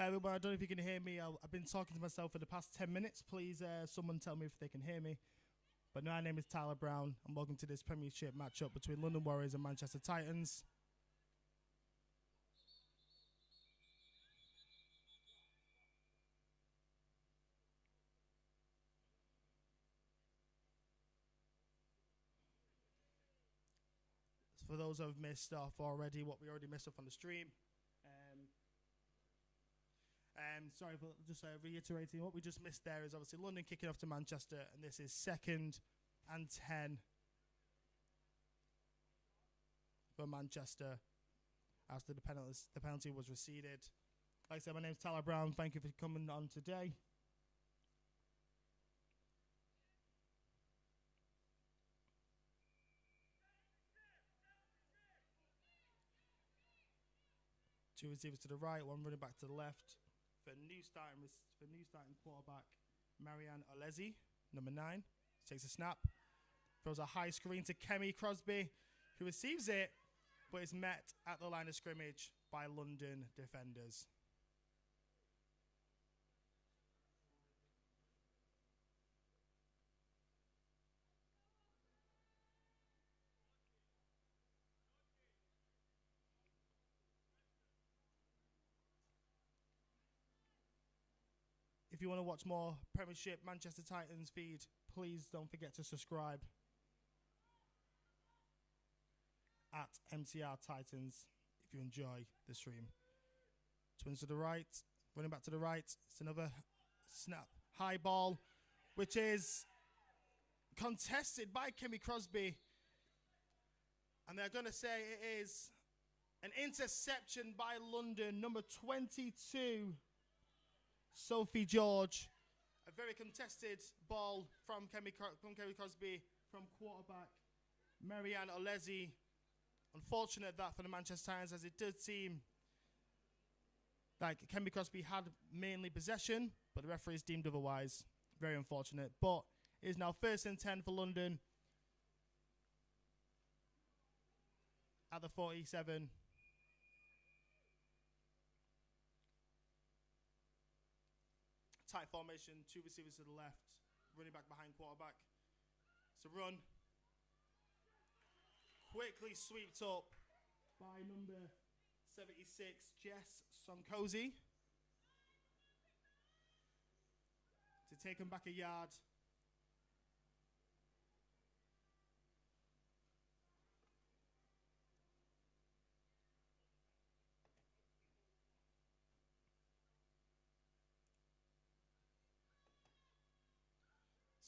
Hey everyone, I don't know if you can hear me. I've been talking to myself for the past 10 minutes. Please, someone tell me if they can hear me. But my name is Tyler Brown, and welcome to this Premiership matchup between London Warriors and Manchester Titans. For those who have missed off already, what we already missed off on the stream. Sorry for just reiterating. What we just missed there is obviously London kicking off to Manchester, and this is 2nd and 10 for Manchester after the penalty was receded. Like I said, my name is Tyler Brown. Thank you for coming on today. Two receivers to the right, one running back to the left. For new starting quarterback, Marianne Olezi, number 9, takes a snap, throws a high screen to Kemi Crosby, who receives it, but is met at the line of scrimmage by London defenders. If you want to watch more Premiership Manchester Titans feed, please don't forget to subscribe at MCR Titans if you enjoy the stream. Twins to the right, running back to the right. It's another snap. High ball, which is contested by Kemi Crosby. And they're going to say it is an interception by London, number 22. Sophie George, a very contested ball from Kemi Crosby from quarterback Marianne Olezi. Unfortunate that for the Manchester Titans, as it did seem like Kemi Crosby had mainly possession, but the referees deemed otherwise. Very unfortunate, but it is now 1st and 10 for London at the 47. Tight formation, 2 receivers to the left, running back behind quarterback. It's a run. Quickly swept up by number 76, Jess Sonkozy, to take him back a yard.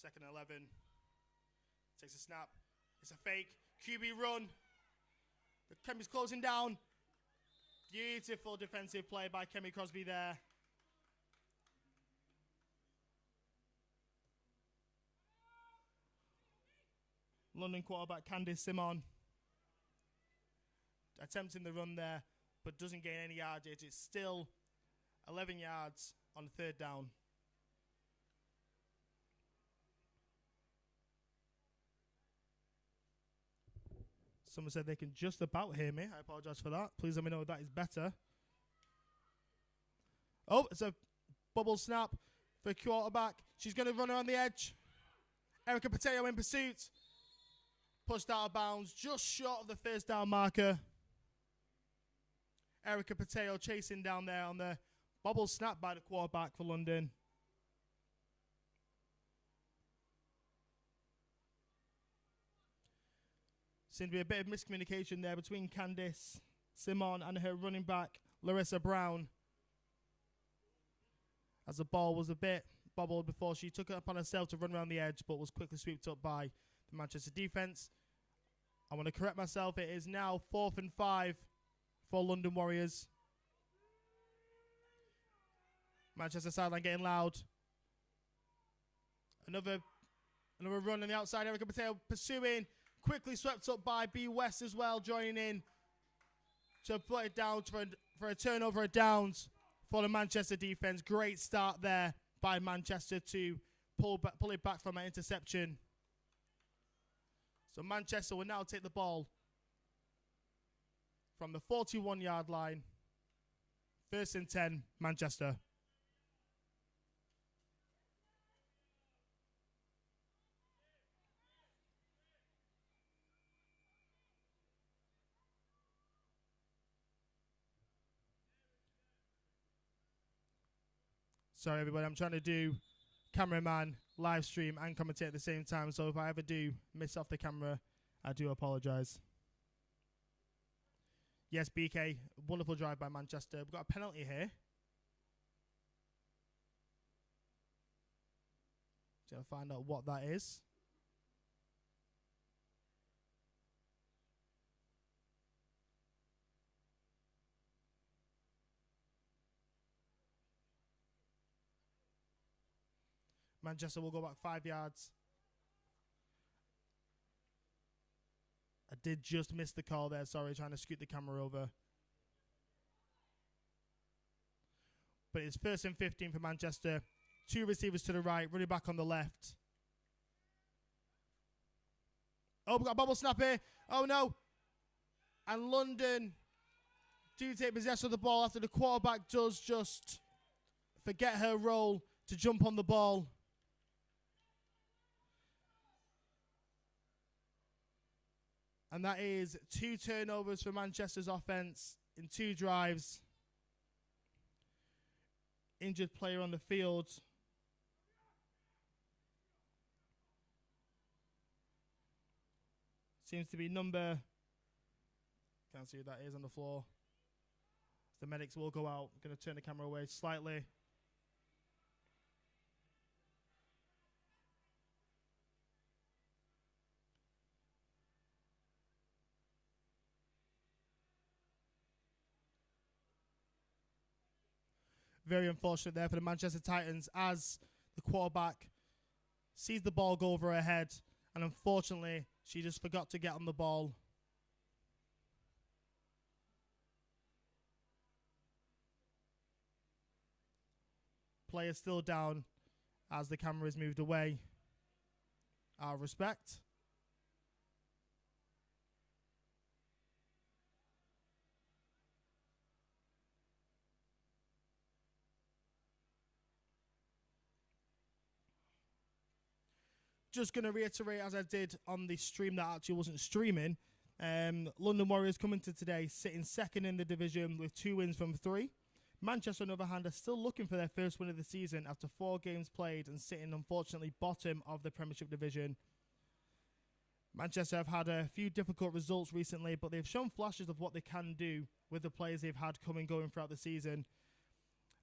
Second 11, takes a snap. It's a fake QB run. The Kemi's closing down. Beautiful defensive play by Kemi Crosby there. London quarterback Candice Simon attempting the run there, but doesn't gain any yardage. It's still 11 yards on 3rd down. Someone said they can just about hear me. I apologize for that. Please let me know if that is better. Oh, it's a bubble snap for quarterback. She's going to run around the edge. Erica Pateo in pursuit. Pushed out of bounds, just short of the 1st down marker. Erica Pateo chasing down there on the bubble snap by the quarterback for London. Seemed to be a bit of miscommunication there between Candice Simon and her running back, Larissa Brown, as the ball was a bit bobbled before she took it upon herself to run around the edge, but was quickly swept up by the Manchester defense. I want to correct myself. It is now 4th and 5 for London Warriors. Manchester sideline getting loud. Another run on the outside. Erica Pateo pursuing. Quickly swept up by B. West as well, joining in to put it down for a turnover of downs for the Manchester defense. Great start there by Manchester to pull it back from an interception. So Manchester will now take the ball from the 41-yard line. First and 10, Manchester. Sorry, everybody. I'm trying to do cameraman, live stream, and commentate at the same time. So if I ever do miss off the camera, I do apologise. Yes, BK. Wonderful drive by Manchester. We've got a penalty here. Trying to find out what that is. Manchester will go back 5 yards. I did just miss the call there. Sorry, trying to scoot the camera over. But it's first and 15 for Manchester. 2 receivers to the right, running back on the left. Oh, we've got a bubble snap here. Oh, no. And London do take possession of the ball after the quarterback does just forget her role to jump on the ball. And that is 2 turnovers for Manchester's offense in 2 drives. Injured player on the field. Seems to be number... Can't see who that is on the floor. The medics will go out. Going to turn the camera away slightly. Very unfortunate there for the Manchester Titans as the quarterback sees the ball go over her head, and unfortunately she just forgot to get on the ball. Player still down as the camera is moved away. Our respect. Just going to reiterate, as I did on the stream that actually wasn't streaming, London Warriors coming to today sitting second in the division with 2 wins from 3. Manchester, on the other hand, are still looking for their first win of the season after 4 games played and sitting, unfortunately, bottom of the Premiership division. Manchester have had a few difficult results recently, but they've shown flashes of what they can do with the players they've had coming going throughout the season.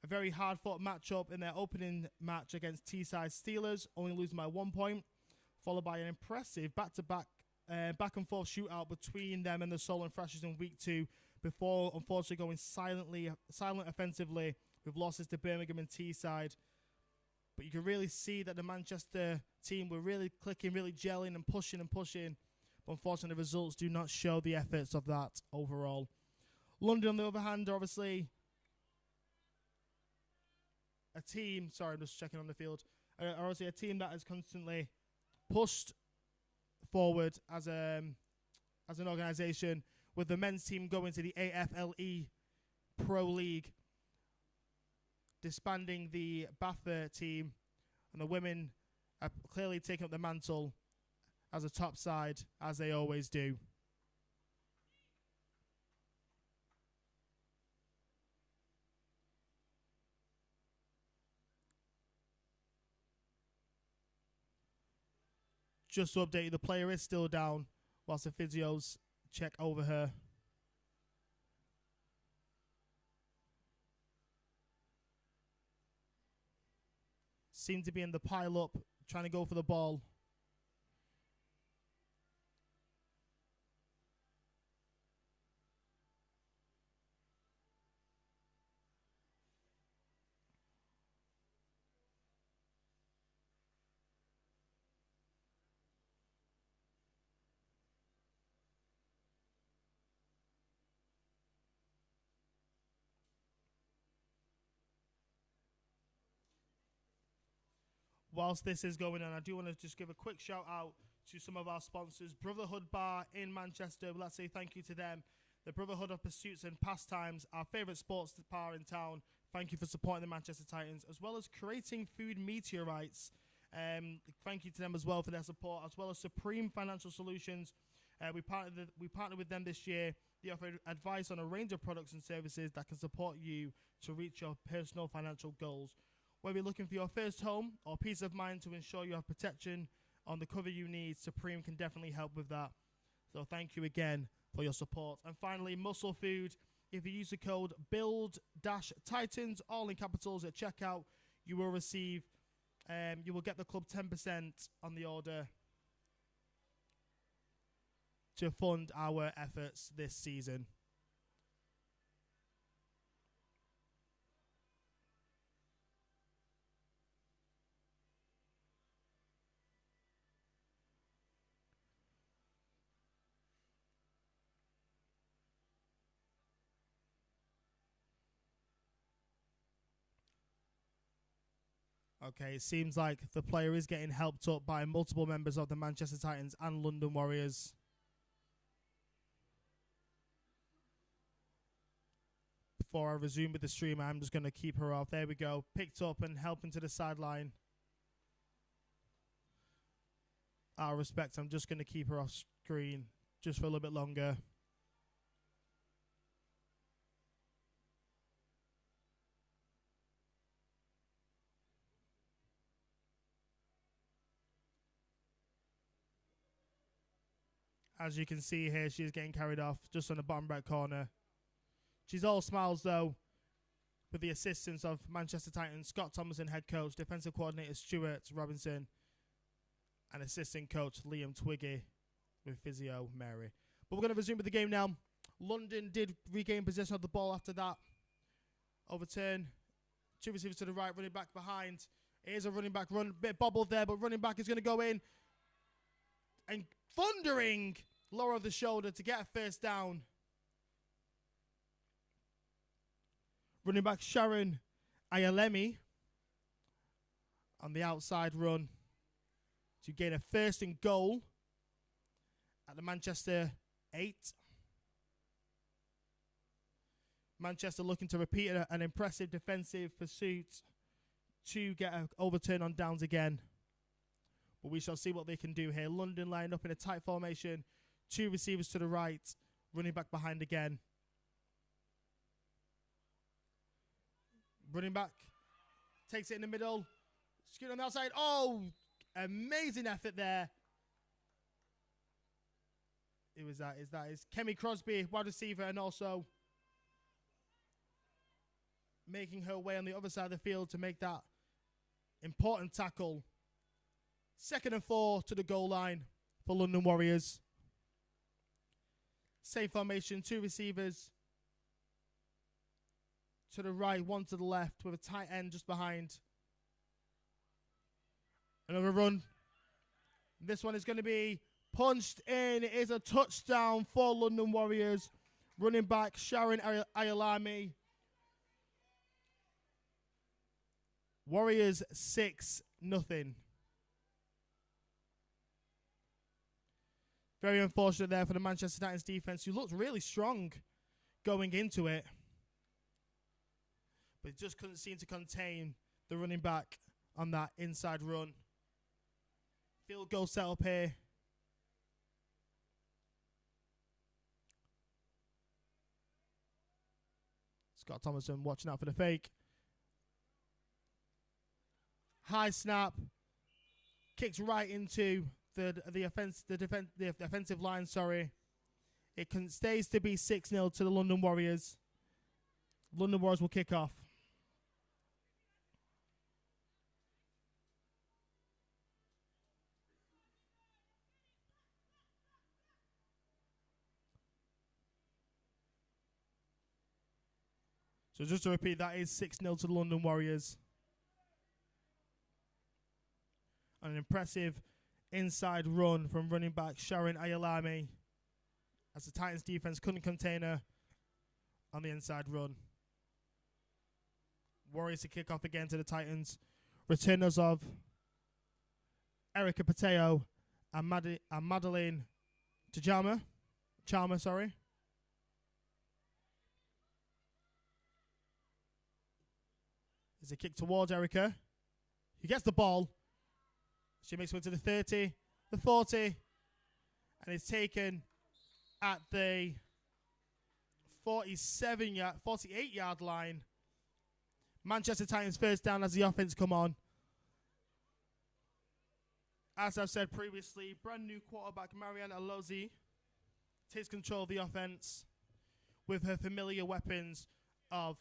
A very hard-fought matchup in their opening match against Teesside Steelers, only losing by 1 point, followed by an impressive back-to-back back-and-forth shootout between them and the Solent Thrashers in Week 2 before, unfortunately, going silent offensively with losses to Birmingham and Teesside. But you can really see that the Manchester team were really clicking, really gelling and pushing. But unfortunately, the results do not show the efforts of that overall. London, on the other hand, are obviously a team. Sorry, I'm just checking on the field. Obviously, a team that has constantly pushed forward as an organisation, with the men's team going to the AFLE Pro League, disbanding the Baffa team, and the women are clearly taking up the mantle as a top side, as they always do. Just to update you, the player is still down whilst the physios check over her. Seem to be in the pile-up, trying to go for the ball. Whilst this is going on, I do want to just give a quick shout out to some of our sponsors. Brotherhood Bar in Manchester. Let's say thank you to them. the Brotherhood of Pursuits and Pastimes, our favourite sports bar in town. Thank you for supporting the Manchester Titans, as well as creating food meteorites. Thank you to them as well for their support, as well as Supreme Financial Solutions. We partnered with them this year. They offer advice on a range of products and services that can support you to reach your personal financial goals. Whether you're looking for your first home or peace of mind to ensure you have protection on the cover you need, Supreme can definitely help with that. So thank you again for your support. And finally, Muscle Food. If you use the code BUILD-TITANS, all in capitals at checkout, you will receive, you will get the club 10% on the order to fund our efforts this season. Okay, it seems like the player is getting helped up by multiple members of the Manchester Titans and London Warriors. Before I resume with the stream, I'm just going to keep her off. There we go. Picked up and helping to the sideline. Out of respect, I'm just going to keep her off screen just for a little bit longer. As you can see here, she is getting carried off just on the bottom right corner. She's all smiles, though, with the assistance of Manchester Titans, Scott Thomason, head coach, defensive coordinator Stuart Robinson, and assistant coach Liam Twiggy with physio Mary. But we're going to resume with the game now. London did regain possession of the ball after that. Overturn. Two receivers to the right, running back behind. Here's a running back run. Bit bobbled there, but running back is going to go in. And thundering lower of the shoulder to get a first down. Running back Sharon Ayalemi on the outside run to gain a first and goal at the Manchester 8. Manchester looking to repeat an impressive defensive pursuit to get an overturn on downs again. But we shall see what they can do here. London lined up in a tight formation. Two receivers to the right. Running back behind again. Running back. Takes it in the middle. Scoot on the outside. Oh, amazing effort there. It was that. Is Kemi Crosby, wide receiver, and also making her way on the other side of the field to make that important tackle. 2nd and 4 to the goal line for London Warriors. Same formation, two receivers to the right, one to the left, with a tight end just behind. Another run. This one is going to be punched in. It is a touchdown for London Warriors. Running back Sharon Ayalami. Warriors 6-0. Very unfortunate there for the Manchester Titans defense, who looked really strong going into it. But just couldn't seem to contain the running back on that inside run. Field goal set up here. Scott Thomason watching out for the fake. High snap. Kicks right into the offensive line, sorry. It stays to be 6-0 to the London Warriors. London Warriors will kick off. So just to repeat, that is 6-0 to the London Warriors. An impressive inside run from running back Sharon Ayalami as the Titans defense couldn't contain her on the inside run. Warriors to kick off again to the Titans. Returners of Erica Pateo and Madeline Chalmer, sorry. There's a kick towards Erica. He gets the ball. She makes way to the 30, the 40, and it's taken at the 48-yard line. Manchester Titans first down as the offense come on. As I've said previously, brand new quarterback Marianne Alozi takes control of the offense with her familiar weapons of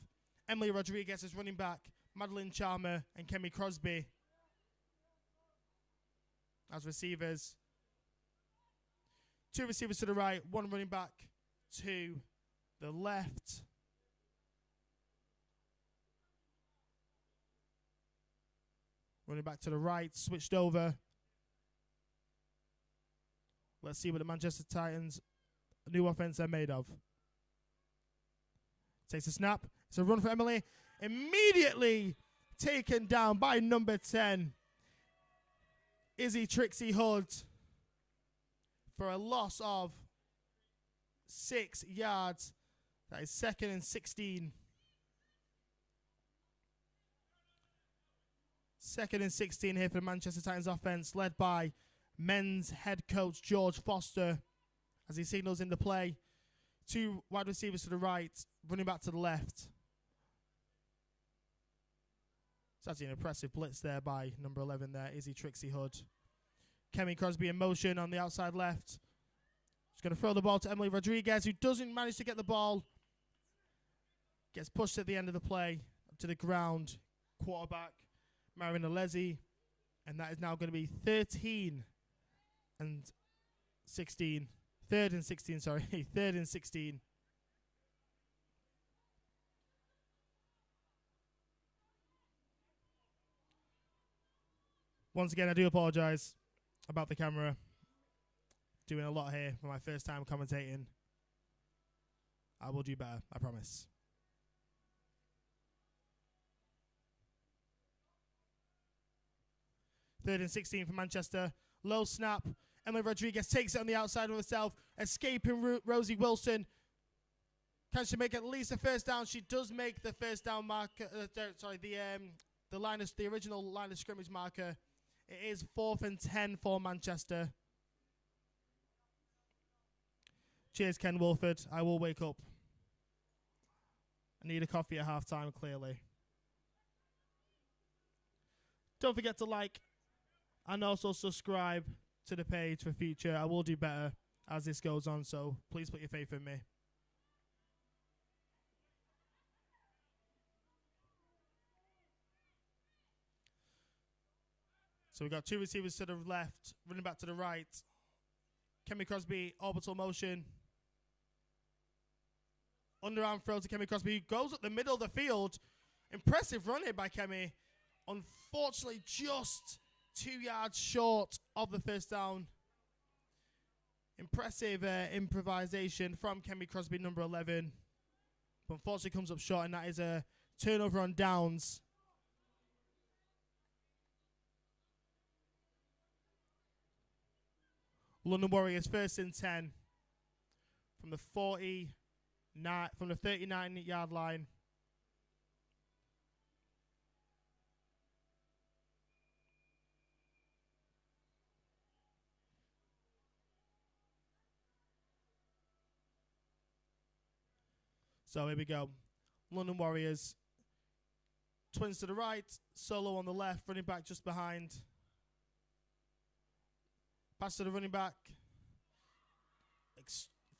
Emily Rodriguez as running back, Madeline Chalmer and Kemi Crosby as receivers. 2 receivers to the right, 1 running back to the left. Running back to the right, switched over. Let's see what the Manchester Titans' new offense are made of. Takes a snap. It's a run for Emily. Immediately taken down by number 10, Izzy Trixie Hood, for a loss of 6 yards. That is 2nd and 16. 2nd and 16 here for the Manchester Titans offense, led by men's head coach George Foster as he signals in the play. 2 wide receivers to the right, running back to the left. It's actually an impressive blitz there by number 11 there, Izzy Trixie Hood. Kemi Crosby in motion on the outside left. She's going to throw the ball to Emily Rodriguez, who doesn't manage to get the ball. Gets pushed at the end of the play to the ground. Quarterback Marina Lezzi. And that is now going to be 13 and 16. 3rd and 16, sorry. 3rd and 16. Once again, I do apologize about the camera. Doing a lot here for my first time commentating. I will do better, I promise. Third and 16 for Manchester. Low snap. Emily Rodriguez takes it on the outside of herself. Escaping Rosie Wilson. Can she make at least a first down? She does make the first down marker. The original line of scrimmage marker. It is 4th and 10 for Manchester. Cheers, Ken Wolford. I will wake up. I need a coffee at halftime, clearly. Don't forget to like and also subscribe to the page for future. I will do better as this goes on, so please put your faith in me. So we've got 2 receivers to the left, running back to the right. Kemi Crosby, orbital motion. Underarm throw to Kemi Crosby, who goes up the middle of the field. Impressive run here by Kemi. Unfortunately, just 2 yards short of the first down. Impressive improvisation from Kemi Crosby, number 11. But unfortunately comes up short, and that is a turnover on downs. London Warriors 1st and 10 from the 39-yard line. So here we go. London Warriors. Twins to the right. Solo on the left. Running back just behind. Pass to the running back.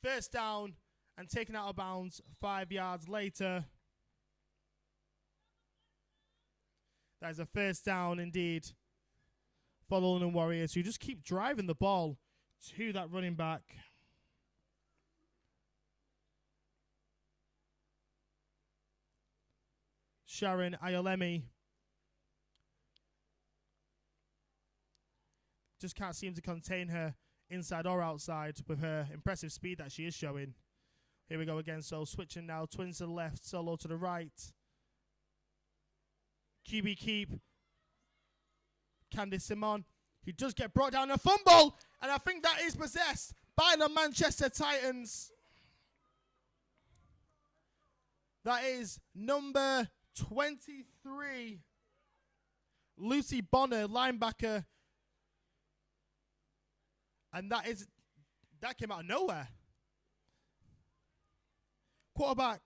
First down and taken out of bounds 5 yards later. That is a first down indeed for the London Warriors, who just keep driving the ball to that running back. Sharon Ayolemi just can't seem to contain her inside or outside with her impressive speed that she is showing. Here we go again. So switching now. Twins to the left. Solo to the right. QB keep. Candice Simon. He does get brought down a fumble. And I think that is possessed by the Manchester Titans. That is number 23. Lucy Bonner, linebacker. And that came out of nowhere. Quarterback,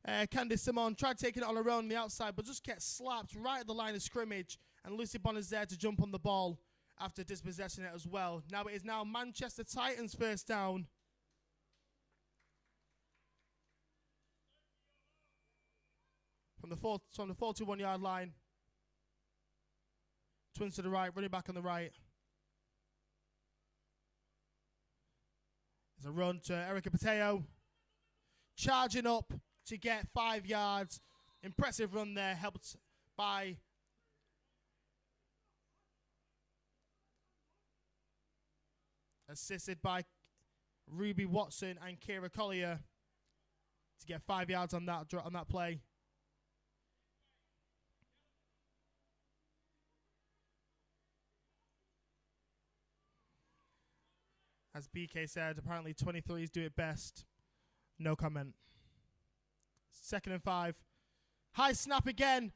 Candice Simon, tried taking it on her own on the outside, but just gets slapped right at the line of scrimmage. And Lucy Bonner's there to jump on the ball after dispossessing it as well. Now it is now Manchester Titans first down. From the 41-yard line. Twins to the right, running back on the right. There's a run to Erica Pateo. Charging up to get 5 yards. Impressive run there, helped by assisted by Ruby Watson and Kira Collier to get 5 yards on that play. As BK said, apparently 23s do it best. No comment. 2nd and 5. High snap again.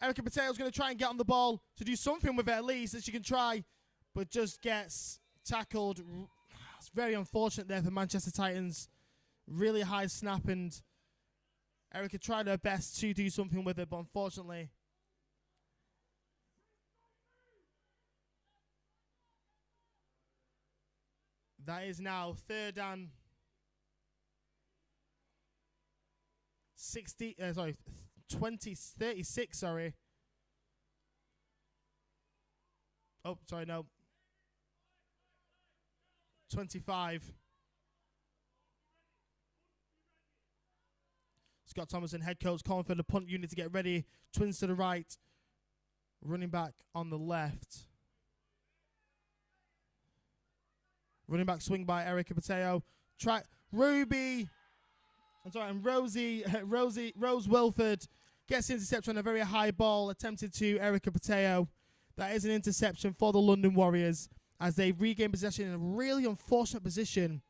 Erica Pateo's going to try and get on the ball to do something with it at least that she can try, but just gets tackled. It's very unfortunate there for Manchester Titans. Really high snap, and Erica tried her best to do something with it, but unfortunately that is now 3rd and 36, sorry. Oh, sorry, no. 25. Scott Thomason, head coach, calling for the punt unit to get ready. Twins to the right. Running back on the left. Running back swing by Erica Pateo. Rose Wilford gets interception on a very high ball attempted to Erica Pateo. That is an interception for the London Warriors as they regain possession in a really unfortunate position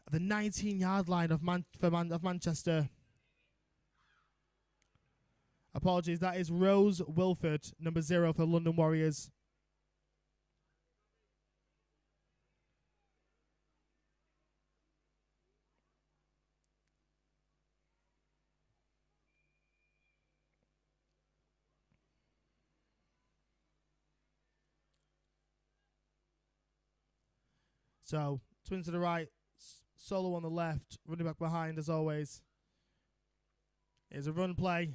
at the 19-yard line of Manchester. Apologies, that is Rose Wilford, number 0 for the London Warriors. So, Twins to the right, Solo on the left, running back behind as always. Here's a run play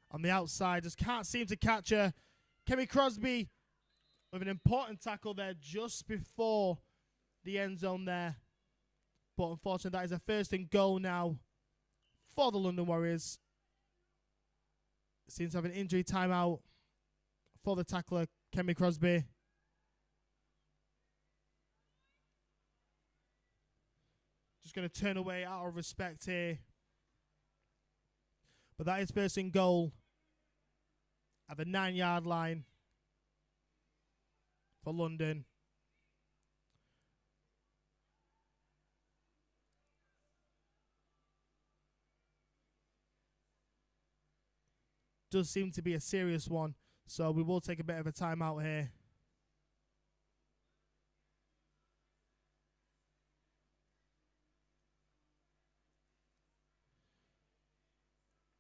on the outside, just can't seem to catch her. Kemi Crosby with an important tackle there just before the end zone there. But unfortunately, that is a 1st and goal now for the London Warriors. Seems to have an injury timeout for the tackler, Kemi Crosby. Just going to turn away out of respect here. But that is 1st and goal at the 9-yard line for London. Does seem to be a serious one, so we will take a bit of a timeout here.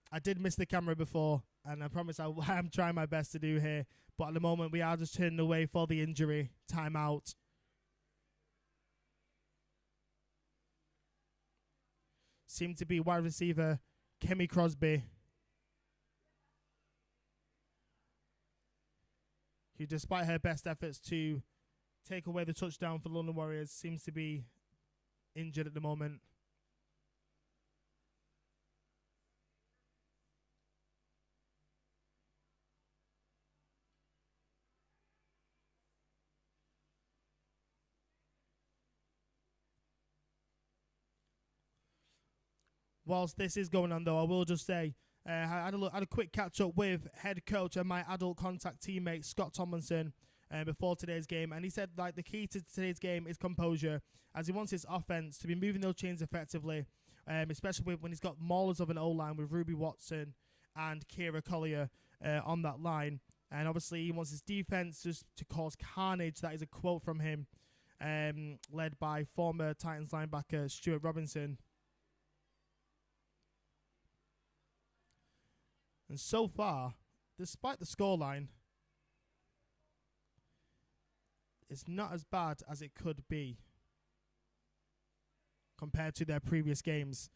I did miss the camera before, and I promise I am trying my best to do here. But at the moment, we are just turning away for the injury timeout. Seemed to be wide receiver Kemi Crosby, who, despite her best efforts to take away the touchdown for the London Warriors, seems to be injured at the moment. Whilst this is going on, though, I will just say I had a quick catch-up with head coach and my adult contact teammate, Scott Tomlinson, before today's game. And he said the key to today's game is composure, as he wants his offense to be moving those chains effectively, especially when he's got maulers of an O-line with Ruby Watson and Kira Collier on that line. And obviously he wants his defense just to cause carnage. That is a quote from him, led by former Titans linebacker Stuart Robinson. And so far, despite the scoreline, it's not as bad as it could be compared to their previous games.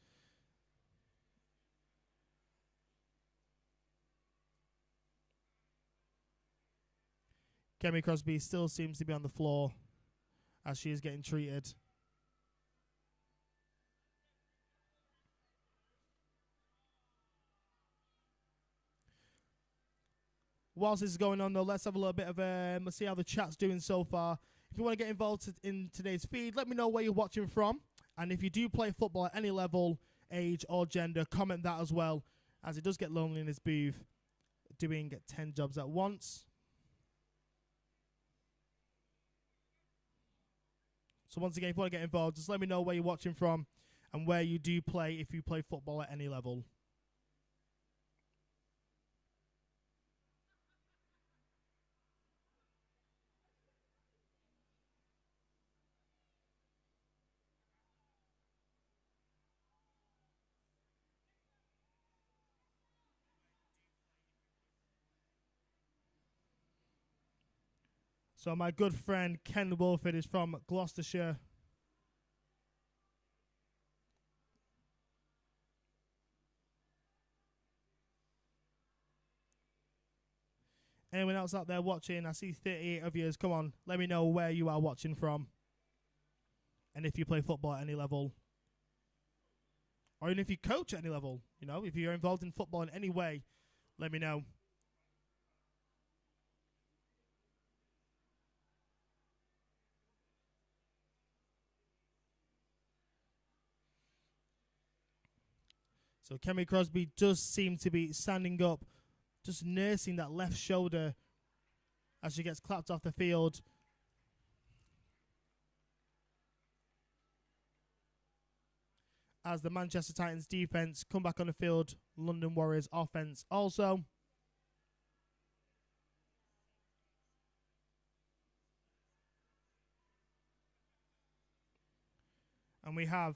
Kemi Crosby still seems to be on the floor as she is getting treated. Whilst this is going on, though, let's have a little bit of let's see how the chat's doing so far. If you want to get involved in today's feed, let me know where you're watching from. And if you do play football at any level, age, or gender, comment that as well, as it does get lonely in this booth doing 10 jobs at once. So once again, if you want to get involved, just let me know where you're watching from and where you do play if you play football at any level. So my good friend Ken Wolford is from Gloucestershire. Anyone else out there watching? I see 38 of you. Come on, let me know where you are watching from. And if you play football at any level. Or even if you coach at any level. You know, if you're involved in football in any way, let me know. So Kemi Crosby does seem to be standing up, just nursing that left shoulder as she gets clapped off the field. As the Manchester Titans defense come back on the field, London Warriors offense also. And we have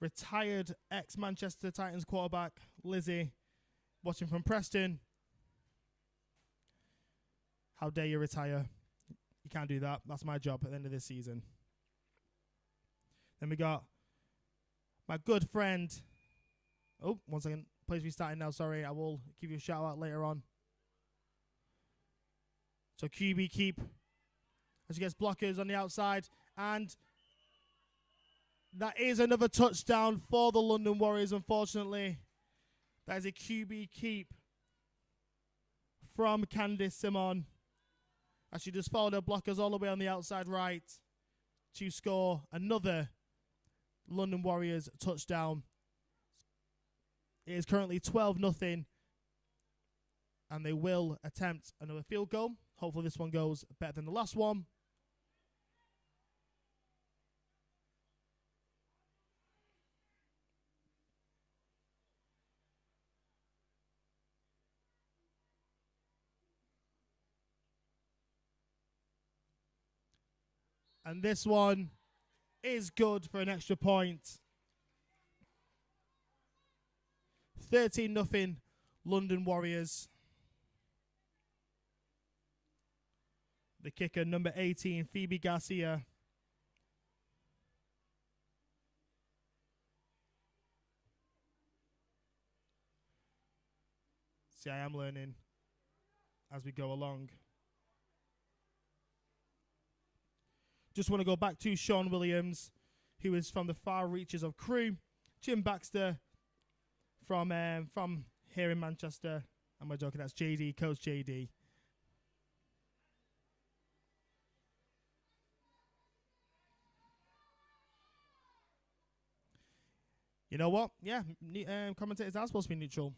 retired ex-Manchester Titans quarterback Lizzie watching from Preston. How dare you retire? You can't do that. That's my job at the end of this season. Then we got my good friend. Oh, 1 second. Please be starting now. Sorry, I will give you a shout out later on. So QB keep as he gets blockers on the outside. And that is another touchdown for the London Warriors, unfortunately. That is a QB keep from Candice Simon. As she just followed her blockers all the way on the outside right to score another London Warriors touchdown. It is currently 12-0. And they will attempt another field goal. Hopefully this one goes better than the last one. And this one is good for an extra point. 13-0 London Warriors. The kicker, number 18, Phoebe Garcia. See, I am learning as we go along. Just want to go back to Sean Williams, who is from the far reaches of Crewe. Jim Baxter from here in Manchester. Am I joking? That's JD, Coach JD. You know what? Yeah, commentators are supposed to be neutral.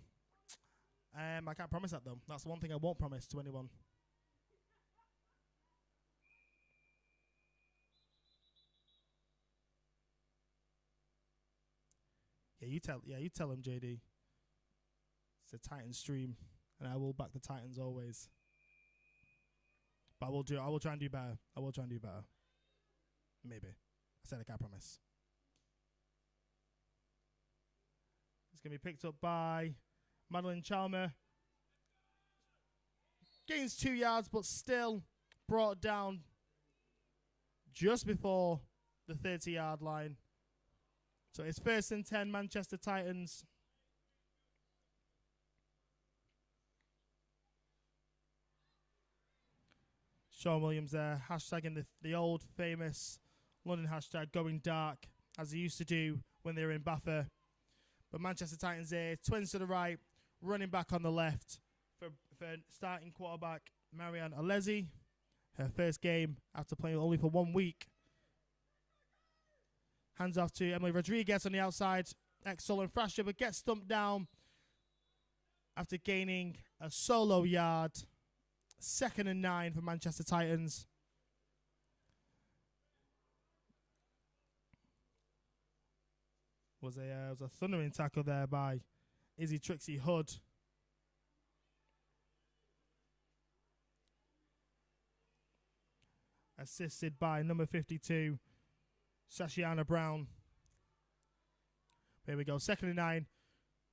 I can't promise that, though. That's the one thing I won't promise to anyone. Yeah, you tell him, JD. It's a Titans stream, and I will back the Titans always. But I will try and do better. I will try and do better. Maybe. I said I can't promise. It's going to be picked up by Madeline Chalmer. Gains 2 yards, but still brought down just before the 30-yard line. So it's 1st and 10, Manchester Titans. Sean Williams there, hashtagging the old famous London hashtag, going dark, as he used to do when they were in Baffa. But Manchester Titans here, twins to the right, running back on the left for starting quarterback Marianne Alesi. Her first game after playing only for 1 week. Hands off to Emily Rodriguez on the outside, ex-Solent Thrasher, but gets stumped down after gaining a solo yard. 2nd and 9 for Manchester Titans. Was a thundering tackle there by Izzy Trixie Hood. Assisted by number 52, Sashiana Brown. Here we go, 2nd and 9.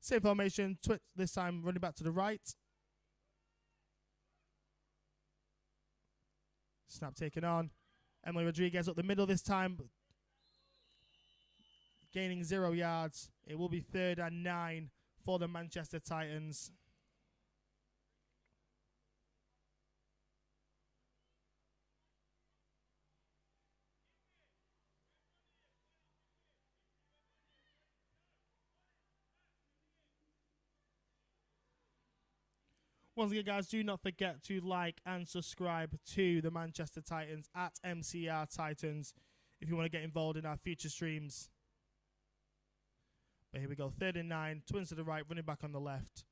Same formation, this time running back to the right. Snap taken on. Emily Rodriguez up the middle this time, gaining 0 yards. It will be 3rd and 9 for the Manchester Titans. Once again, guys, do not forget to like and subscribe to the Manchester Titans at MCR Titans if you want to get involved in our future streams. But here we go, 3rd and 9, twins to the right, running back on the left.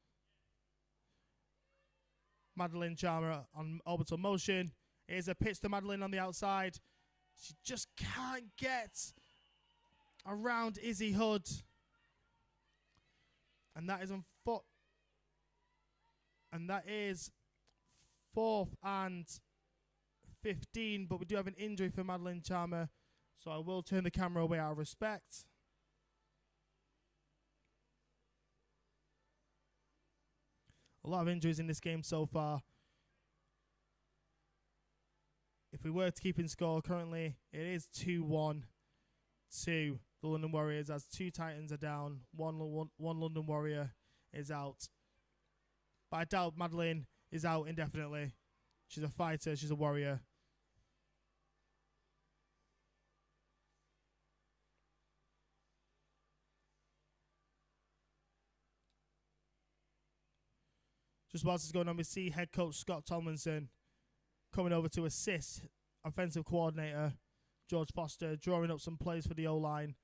Madeline Chalmer on orbital motion. Here's a pitch to Madeline on the outside. She just can't get around Izzy Hood. And that is on foot. And that is 4th and 15. But we do have an injury for Madeline Chalmer. So I will turn the camera away out of respect. A lot of injuries in this game so far. If we were to keep in score, currently it is 2-1 to the London Warriors as 2 Titans are down. One London Warrior is out. But I doubt Madeline is out indefinitely. She's a fighter. She's a warrior. Just whilst it's going on, we see head coach Scott Tomlinson coming over to assist offensive coordinator George Foster, drawing up some plays for the O-line.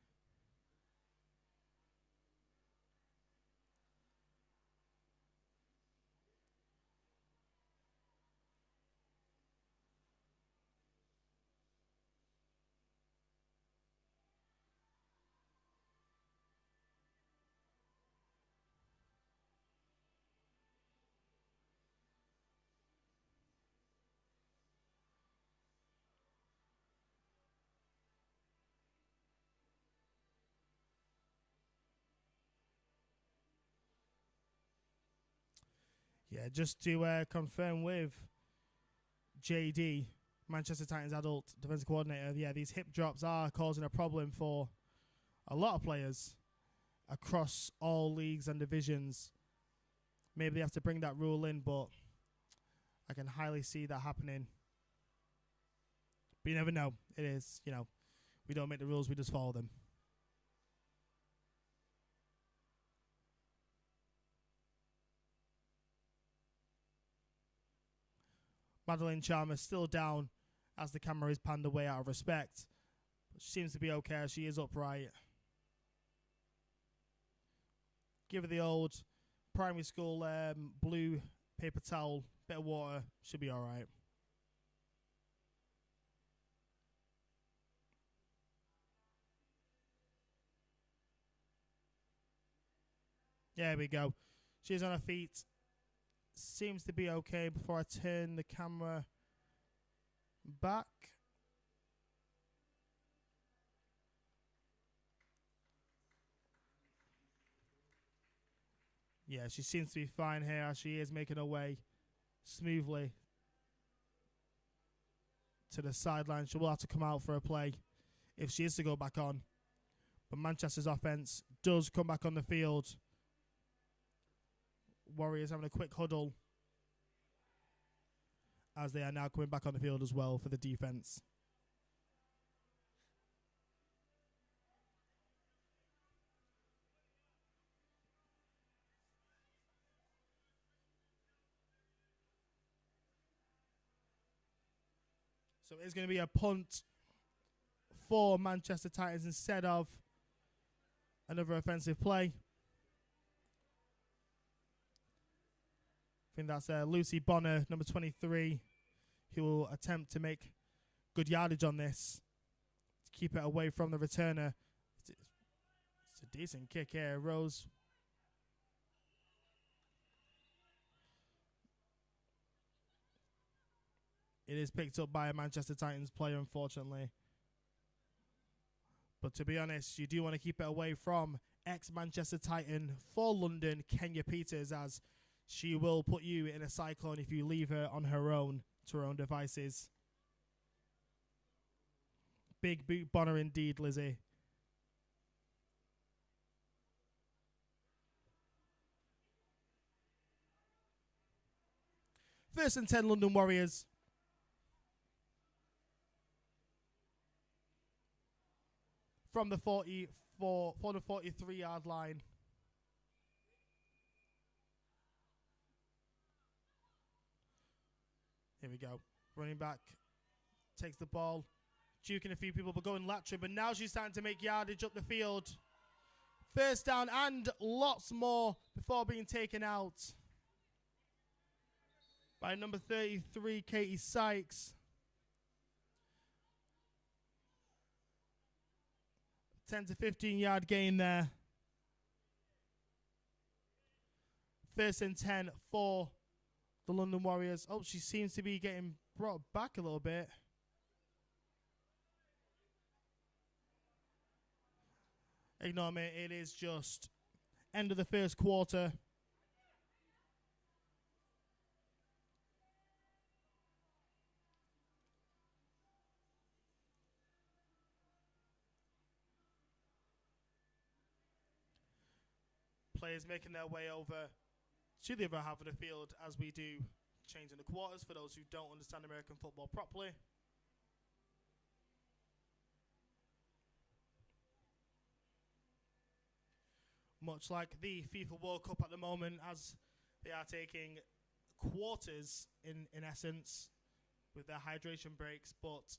Yeah, just to confirm with JD, Manchester Titans adult defensive coordinator, yeah, these hip drops are causing a problem for a lot of players across all leagues and divisions. Maybe they have to bring that rule in, but I can highly see that happening. But you never know. It is, we don't make the rules, we just follow them. Madeline Chalmer still down as the camera is panned away out of respect. But she seems to be okay as she is upright. Give her the old primary school blue paper towel, bit of water, should be alright. There we go. She's on her feet. Seems to be okay before I turn the camera back. Yeah, she seems to be fine here as she is making her way smoothly to the sideline. She will have to come out for a play if she is to go back on. But Manchester's offense does come back on the field. Warriors having a quick huddle as they are now coming back on the field as well for the defense. So it's going to be a punt for Manchester Titans instead of another offensive play. I think that's Lucy Bonner, number 23, who will attempt to make good yardage on this to keep it away from the returner. It's a decent kick here, Rose. It is picked up by a Manchester Titans player, unfortunately. But to be honest, you do want to keep it away from ex-Manchester Titan for London, Kenya Peters, as she will put you in a cyclone if you leave her on her own to her own devices. Big boot Bonner indeed, Lizzie. First and 10, London Warriors. From the 43-yard line. Here we go. Running back takes the ball, juking a few people, but going lateral. But now she's starting to make yardage up the field. First down and lots more before being taken out by number 33, Katie Sykes. 10 to 15-yard gain there. First and 10 for the London Warriors. Oh, she seems to be getting brought back a little bit. Ignore me. It is just end of the first quarter. Players making their way over to the other half of the field as we do changing the quarters for those who don't understand American football properly. Much like the FIFA World Cup at the moment, as they are taking quarters in essence with their hydration breaks, but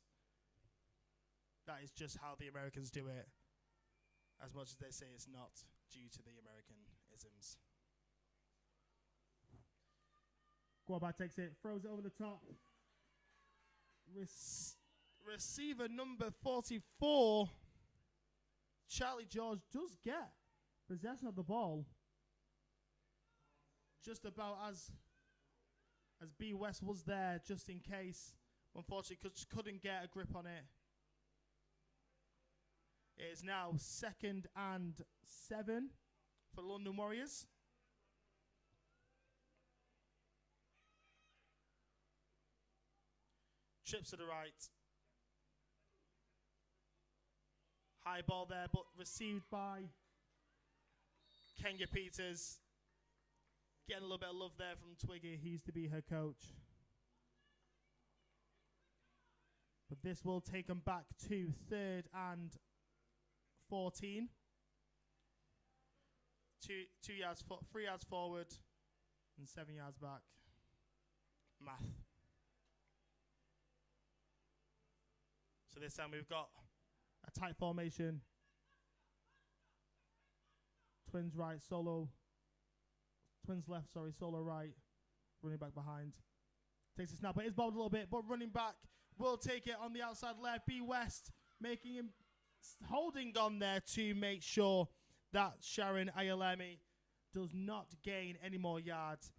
that is just how the Americans do it, as much as they say it's not due to the American isms. Quarterback takes it, throws it over the top. Receiver number 44, Charlie George, does get possession of the ball. Just about as B West was there, just in case. Unfortunately, couldn't get a grip on it. It is now 2nd and 7 for the London Warriors. Trips to the right. High ball there, but received by Kenya Peters. Getting a little bit of love there from Twiggy. He used to be her coach. But this will take them back to 3rd and 14. 3 yards forward and 7 yards back. Math. So this time we've got a tight formation. Twins right, solo. Twins left, sorry, solo right. Running back behind. Takes a snap, but is bobbled a little bit, but running back will take it on the outside left. B West making him holding on there to make sure that Sharon Ayalemi does not gain any more yards.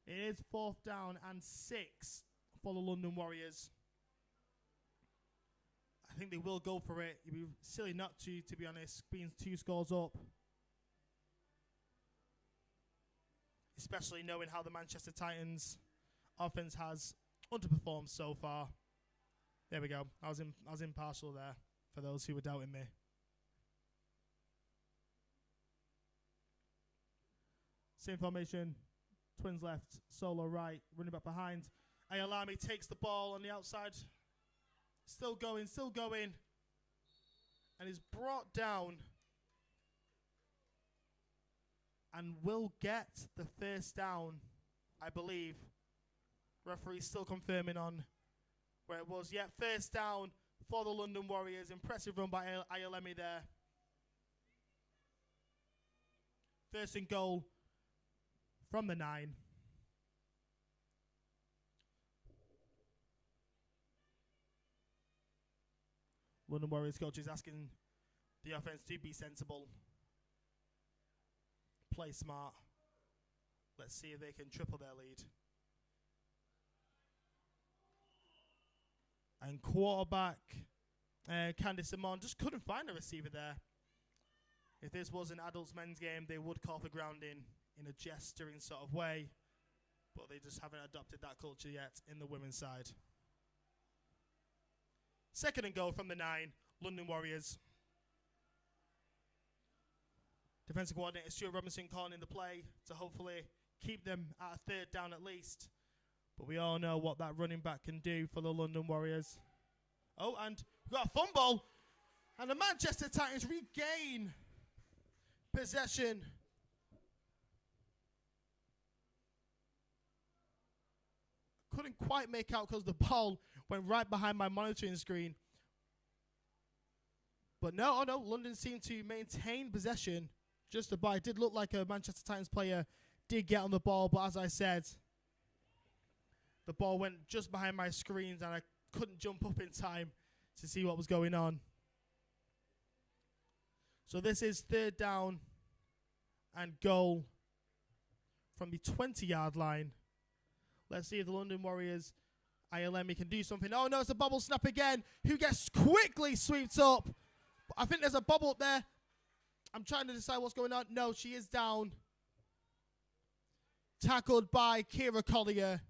It is 4th down and 6 for the London Warriors. I think they will go for it. It'd be silly not to be honest, being 2 scores up. Especially knowing how the Manchester Titans offense has underperformed so far. There we go. I was impartial there for those who were doubting me. Same formation. Twins left, Solo right, running back behind. Ayalami takes the ball on the outside. Still going. And is brought down. And will get the 1st down, I believe. Referee still confirming on where it was. Yeah, 1st down for the London Warriors. Impressive run by Ayalemi there. 1st and goal from the 9. London Warriors coach is asking the offense to be sensible. Play smart. Let's see if they can triple their lead. And quarterback Candice Simon just couldn't find a receiver there. If this was an adults men's game, they would call for grounding in a gesturing sort of way. But they just haven't adopted that culture yet in the women's side. 2nd and goal from the 9, London Warriors. Defensive coordinator Stuart Robinson calling in the play to hopefully keep them at a 3rd down at least. But we all know what that running back can do for the London Warriors. Oh, and we've got a fumble. And the Manchester Titans regain possession. Couldn't quite make out because the ball went right behind my monitoring screen. But no, London seemed to maintain possession just about. It did look like a Manchester Titans player did get on the ball, but as I said, the ball went just behind my screens and I couldn't jump up in time to see what was going on. So this is 3rd down and goal from the 20-yard line. Let's see if the London Warriors, Ayalemi, can do something. Oh, no, it's a bobble snap again. Who gets quickly sweeps up. I think there's a bobble up there. I'm trying to decide what's going on. No, she is down. Tackled by Kira Collier,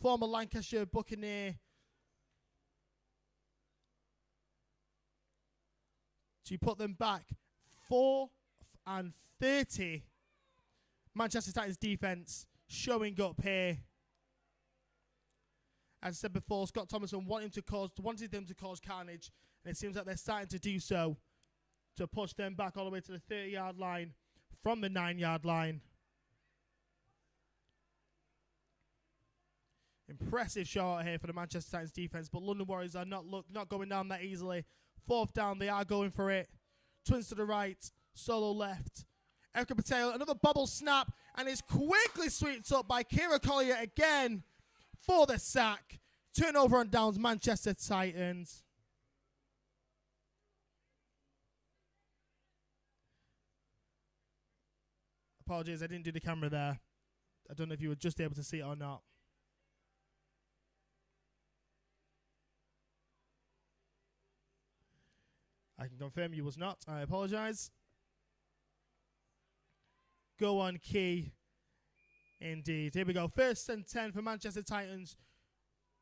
former Lancashire Buccaneer. To put them back 4th and 30. Manchester Titans defense showing up here. As I said before, Scott Thomason wanted them to cause carnage, and it seems like they're starting to do so to push them back all the way to the 30-yard line from the 9-yard line. Impressive show out here for the Manchester Titans defense, but London Warriors are not going down that easily. 4th down, they are going for it. Twins to the right, Solo left. Erica Patel, another bubble snap, and is quickly swept up by Kira Collier again for the sack. Turnover on downs, Manchester Titans. Apologies, I didn't do the camera there. I don't know if you were just able to see it or not. I can confirm you was not. I apologize. Go on, key. Indeed. Here we go. 1st and 10 for Manchester Titans.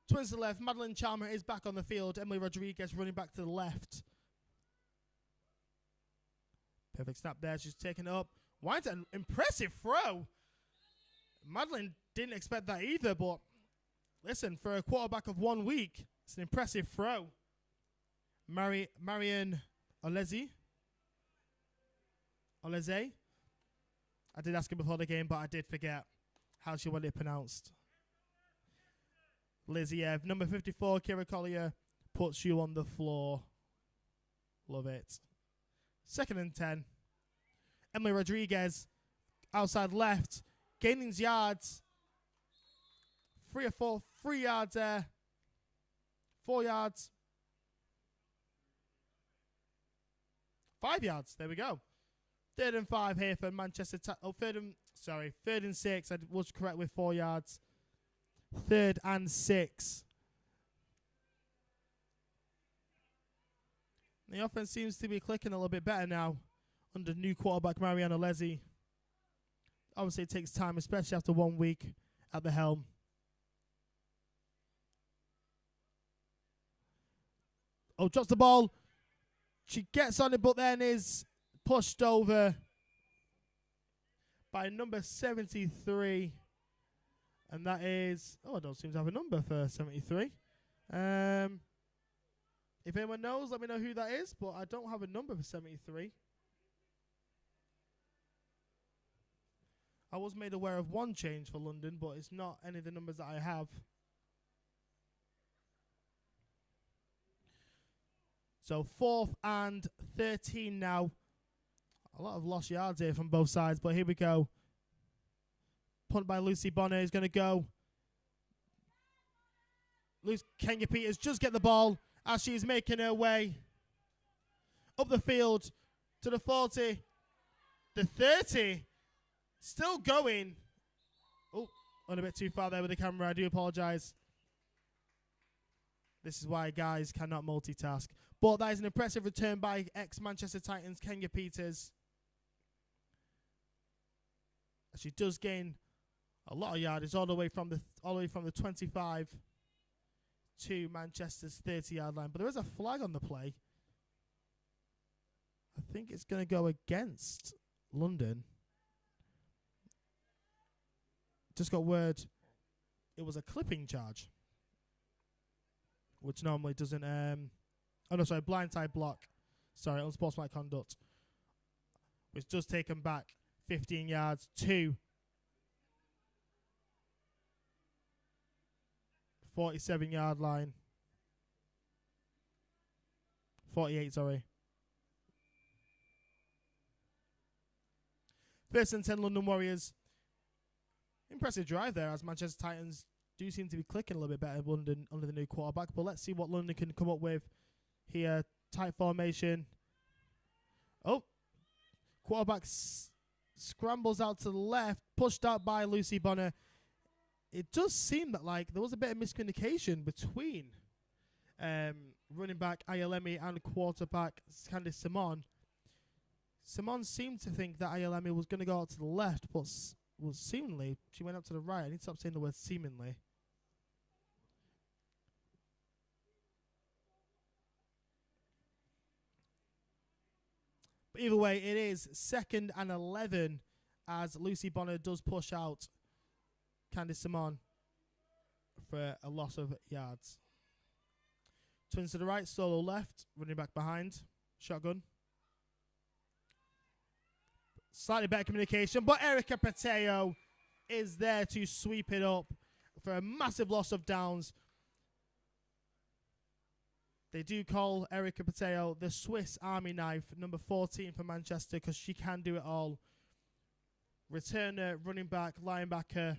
Twins to the left. Madeline Chalmer is back on the field. Emily Rodriguez running back to the left. Perfect snap there. She's taken it up. Why is it an impressive throw? Madeline didn't expect that either, but listen, for a quarterback of 1 week, it's an impressive throw. Marion Oleze. I did ask him before the game, but I did forget how she wanted it pronounced. Lizzie, number 54, Kira Collier, puts you on the floor. Love it. 2nd and 10. Emily Rodriguez, outside left, gaining yards. 3 yards there. 4 yards. 5 yards. There we go. 3rd and 5 here for Manchester. Third and 6. I was correct with 4 yards. 3rd and 6. The offense seems to be clicking a little bit better now under new quarterback Mariano Lezzi. Obviously, it takes time, especially after 1 week at the helm. Oh, drops the ball. She gets on it, but then is pushed over by number 73. And that is... Oh, I don't seem to have a number for 73. If anyone knows, let me know who that is. But I don't have a number for 73. I was made aware of one change for London, but it's not any of the numbers that I have. So 4th and 13 now. A lot of lost yards here from both sides, but here we go. Punt by Lucy Bonner is going to go. Kenya Peters just get the ball as she's making her way up the field to the 40, the 30. Still going. Oh, went a bit too far there with the camera. I do apologise. This is why guys cannot multitask. But that is an impressive return by ex-Manchester Titans, Kenya Peters. She does gain a lot of yardage all the way from the 25 to Manchester's 30-yard line. But there is a flag on the play. I think it's going to go against London. Just got word it was a clipping charge, which normally doesn't... Oh, no, sorry, blindside block. Sorry, unsportsmanlike conduct. Which does take them back 15 yards to 47-yard line. 48, sorry. 1st and 10 London Warriors. Impressive drive there as Manchester Titans do seem to be clicking a little bit better London under the new quarterback. But let's see what London can come up with here. Tight formation. Oh, quarterback scrambles out to the left, pushed out by Lucy Bonner. It does seem that like there was a bit of miscommunication between running back Ayalemi and quarterback Candice Simon. Simon seemed to think that Ayalemi was going to go out to the left, but seemingly she went up to the right. I need to stop saying the word seemingly. But either way, it is 2nd and 11 as Lucy Bonner does push out Candice Simon for a loss of yards. Twins to the right, solo left, running back behind, shotgun. Slightly better communication, but Erica Pateo is there to sweep it up for a massive loss of downs. They do call Erica Pateo the Swiss Army knife, number 14 for Manchester, because she can do it all. Returner, running back, linebacker.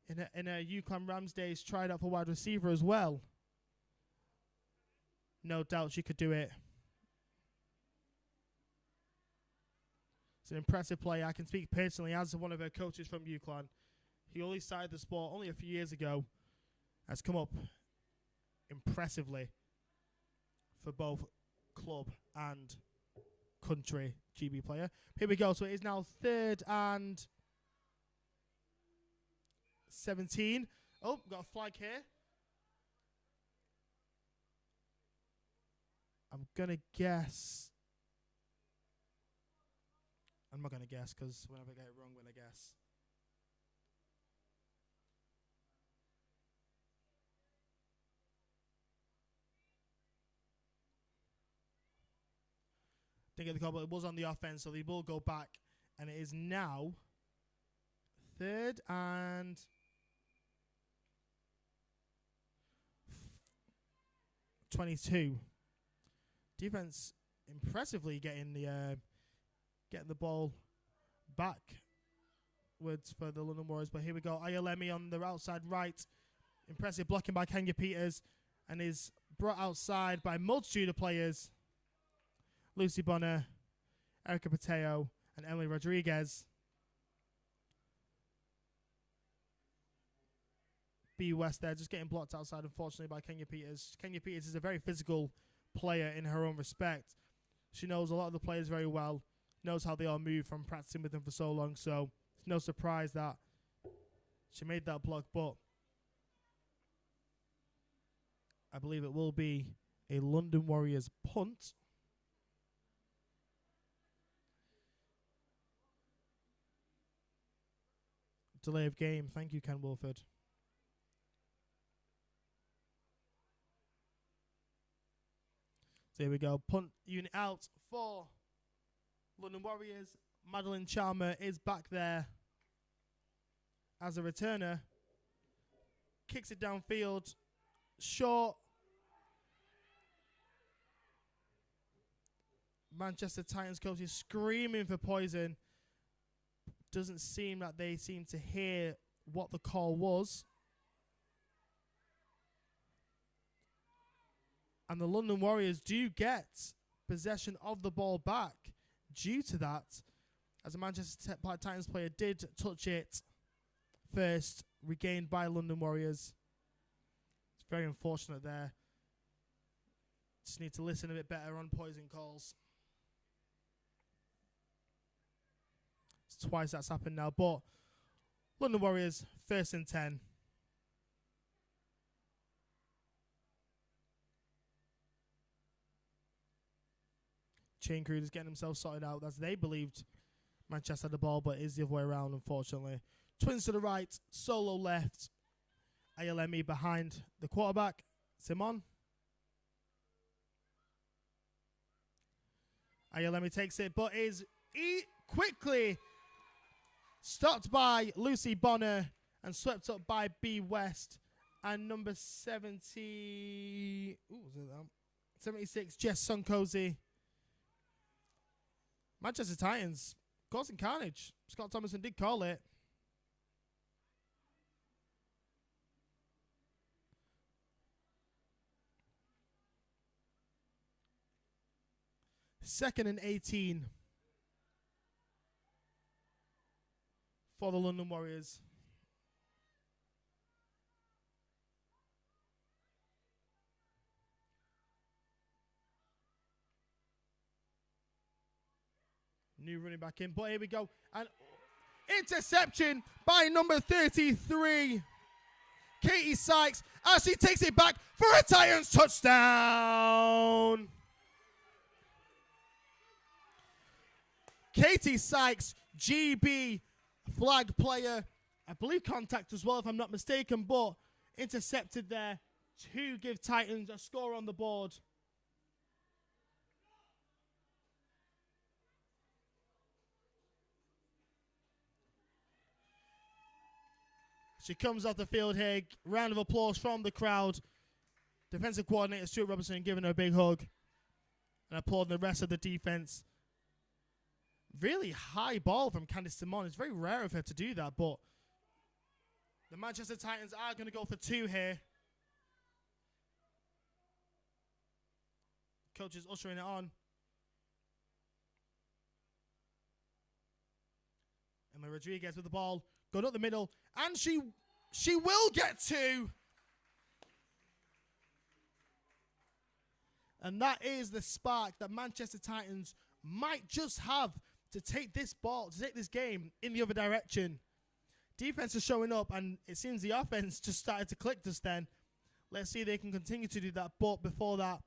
In a UConn Rams days, tried out for wide receiver as well. No doubt she could do it. It's an impressive play. I can speak personally as one of her coaches from UConn. He only started the sport only a few years ago. Has come up impressively for both club and country GB player. Here we go. So it is now 3rd and 17. Oh, got a flag here. I'm going to guess. I'm not going to guess because whenever I get it wrong, when I guess. Didn't get the call, but it was on the offense, so they will go back. And it is now 3rd and 22. Defense impressively getting the ball backwards for the London Warriors. But here we go. Ayalemi on the outside right. Impressive blocking by Kenya Peters. And is brought outside by a multitude of players. Lucy Bonner. Erica Pateo, and Emily Rodriguez. B West there, just getting blocked outside, unfortunately, by Kenya Peters. Kenya Peters is a very physical player in her own respect. She knows a lot of the players very well, knows how they all move from practicing with them for so long, so it's no surprise that she made that block, but I believe it will be a London Warriors punt. Delay of game. Thank you, Ken Wolford. So here we go. Punt unit out for London Warriors. Madeline Chalmer is back there as a returner. Kicks it downfield. Short. Manchester Titans coach is screaming for poison. Doesn't seem that they seem to hear what the call was. And the London Warriors do get possession of the ball back due to that, as a Manchester Titans player did touch it first, regained by London Warriors. It's very unfortunate there. Just need to listen a bit better on poison calls. It's twice that's happened now, but London Warriors, 1st and 10. Chain Crew is getting themselves sorted out as they believed Manchester had the ball, but it is the other way around, unfortunately. Twins to the right, solo left. ALME behind the quarterback, Simon. ALME takes it, but is quickly stopped by Lucy Bonner and swept up by B West. And number 76, Jess Sonkozy. Manchester Titans causing carnage. Scott Thomason did call it. Second and 18 for the London Warriors. New running back in, but here we go. And interception by number 33, Katie Sykes, as she takes it back for a Titans touchdown. Katie Sykes, GB flag player, I believe contact as well if I'm not mistaken, but intercepted there to give Titans a score on the board. She comes off the field here. Round of applause from the crowd. Defensive coordinator Stuart Robertson giving her a big hug. And applauding the rest of the defense. Really high ball from Candice Simon. It's very rare of her to do that, but the Manchester Titans are going to go for 2 here. Coach is ushering it on. Emma Rodriguez with the ball. Going up the middle. And she will get 2. And that is the spark that Manchester Titans might just have to take this game in the other direction. Defense is showing up, and it seems the offense just started to click just then. Let's see if they can continue to do that. But before that,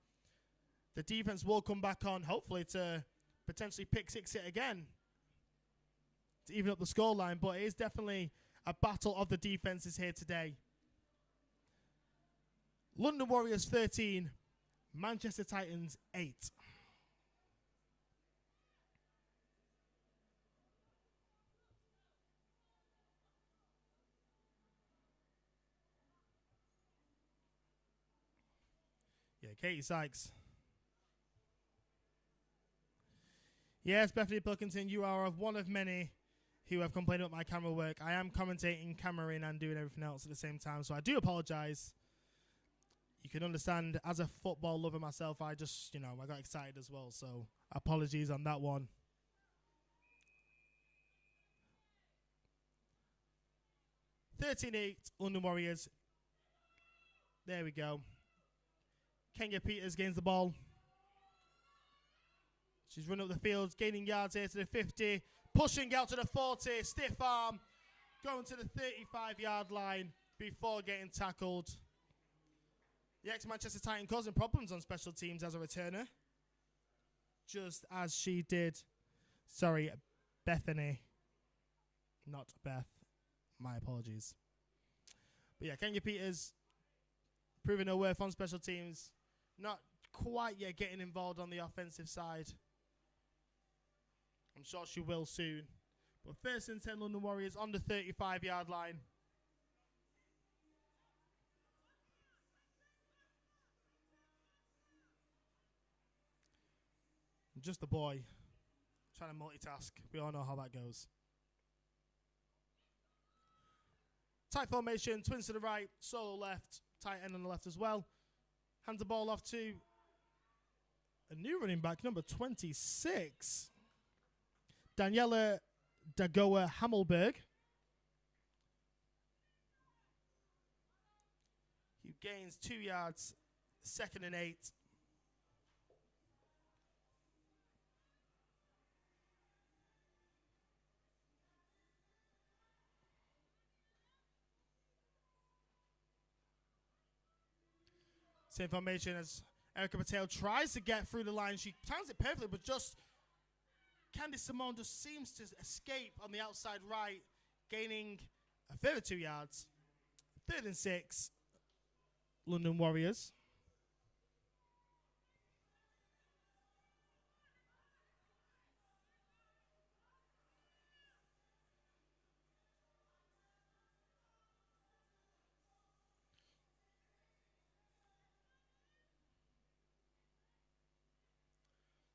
the defense will come back on, hopefully to potentially pick 6 it again to even up the scoreline. But it is definitely a battle of the defenses here today. London Warriors 13, Manchester Titans 8. Yeah, Katie Sykes. Yes, Bethany Pilkington, you are one of many who have complained about my camera work. I am commentating, cameraing, and doing everything else at the same time, so I do apologize. You can understand, as a football lover myself, I just, I got excited as well, so apologies on that one. 13-8, London Warriors. There we go. Kenya Peters gains the ball. She's running up the field, gaining yards here to the 50, pushing out to the 40, stiff arm, going to the 35-yard line before getting tackled. The ex-Manchester Titan causing problems on special teams as a returner, just as she did. Sorry, Bethany, not Beth. My apologies. But yeah, Kenya Peters proving her worth on special teams. Not quite yet getting involved on the offensive side. I'm sure she will soon. But first and 10 London Warriors on the 35-yard line. Just a boy trying to multitask. We all know how that goes. Tight formation, twins to the right, solo left, tight end on the left as well. Hands the ball off to a new running back, number 26. Daniela Dagoa Hammelberg. He gains 2 yards, 2nd and 8. Same formation as Erica Patel tries to get through the line. She times it perfectly, but just Candice Simone just seems to escape on the outside right, gaining a further 2 yards. 3rd and 6, London Warriors.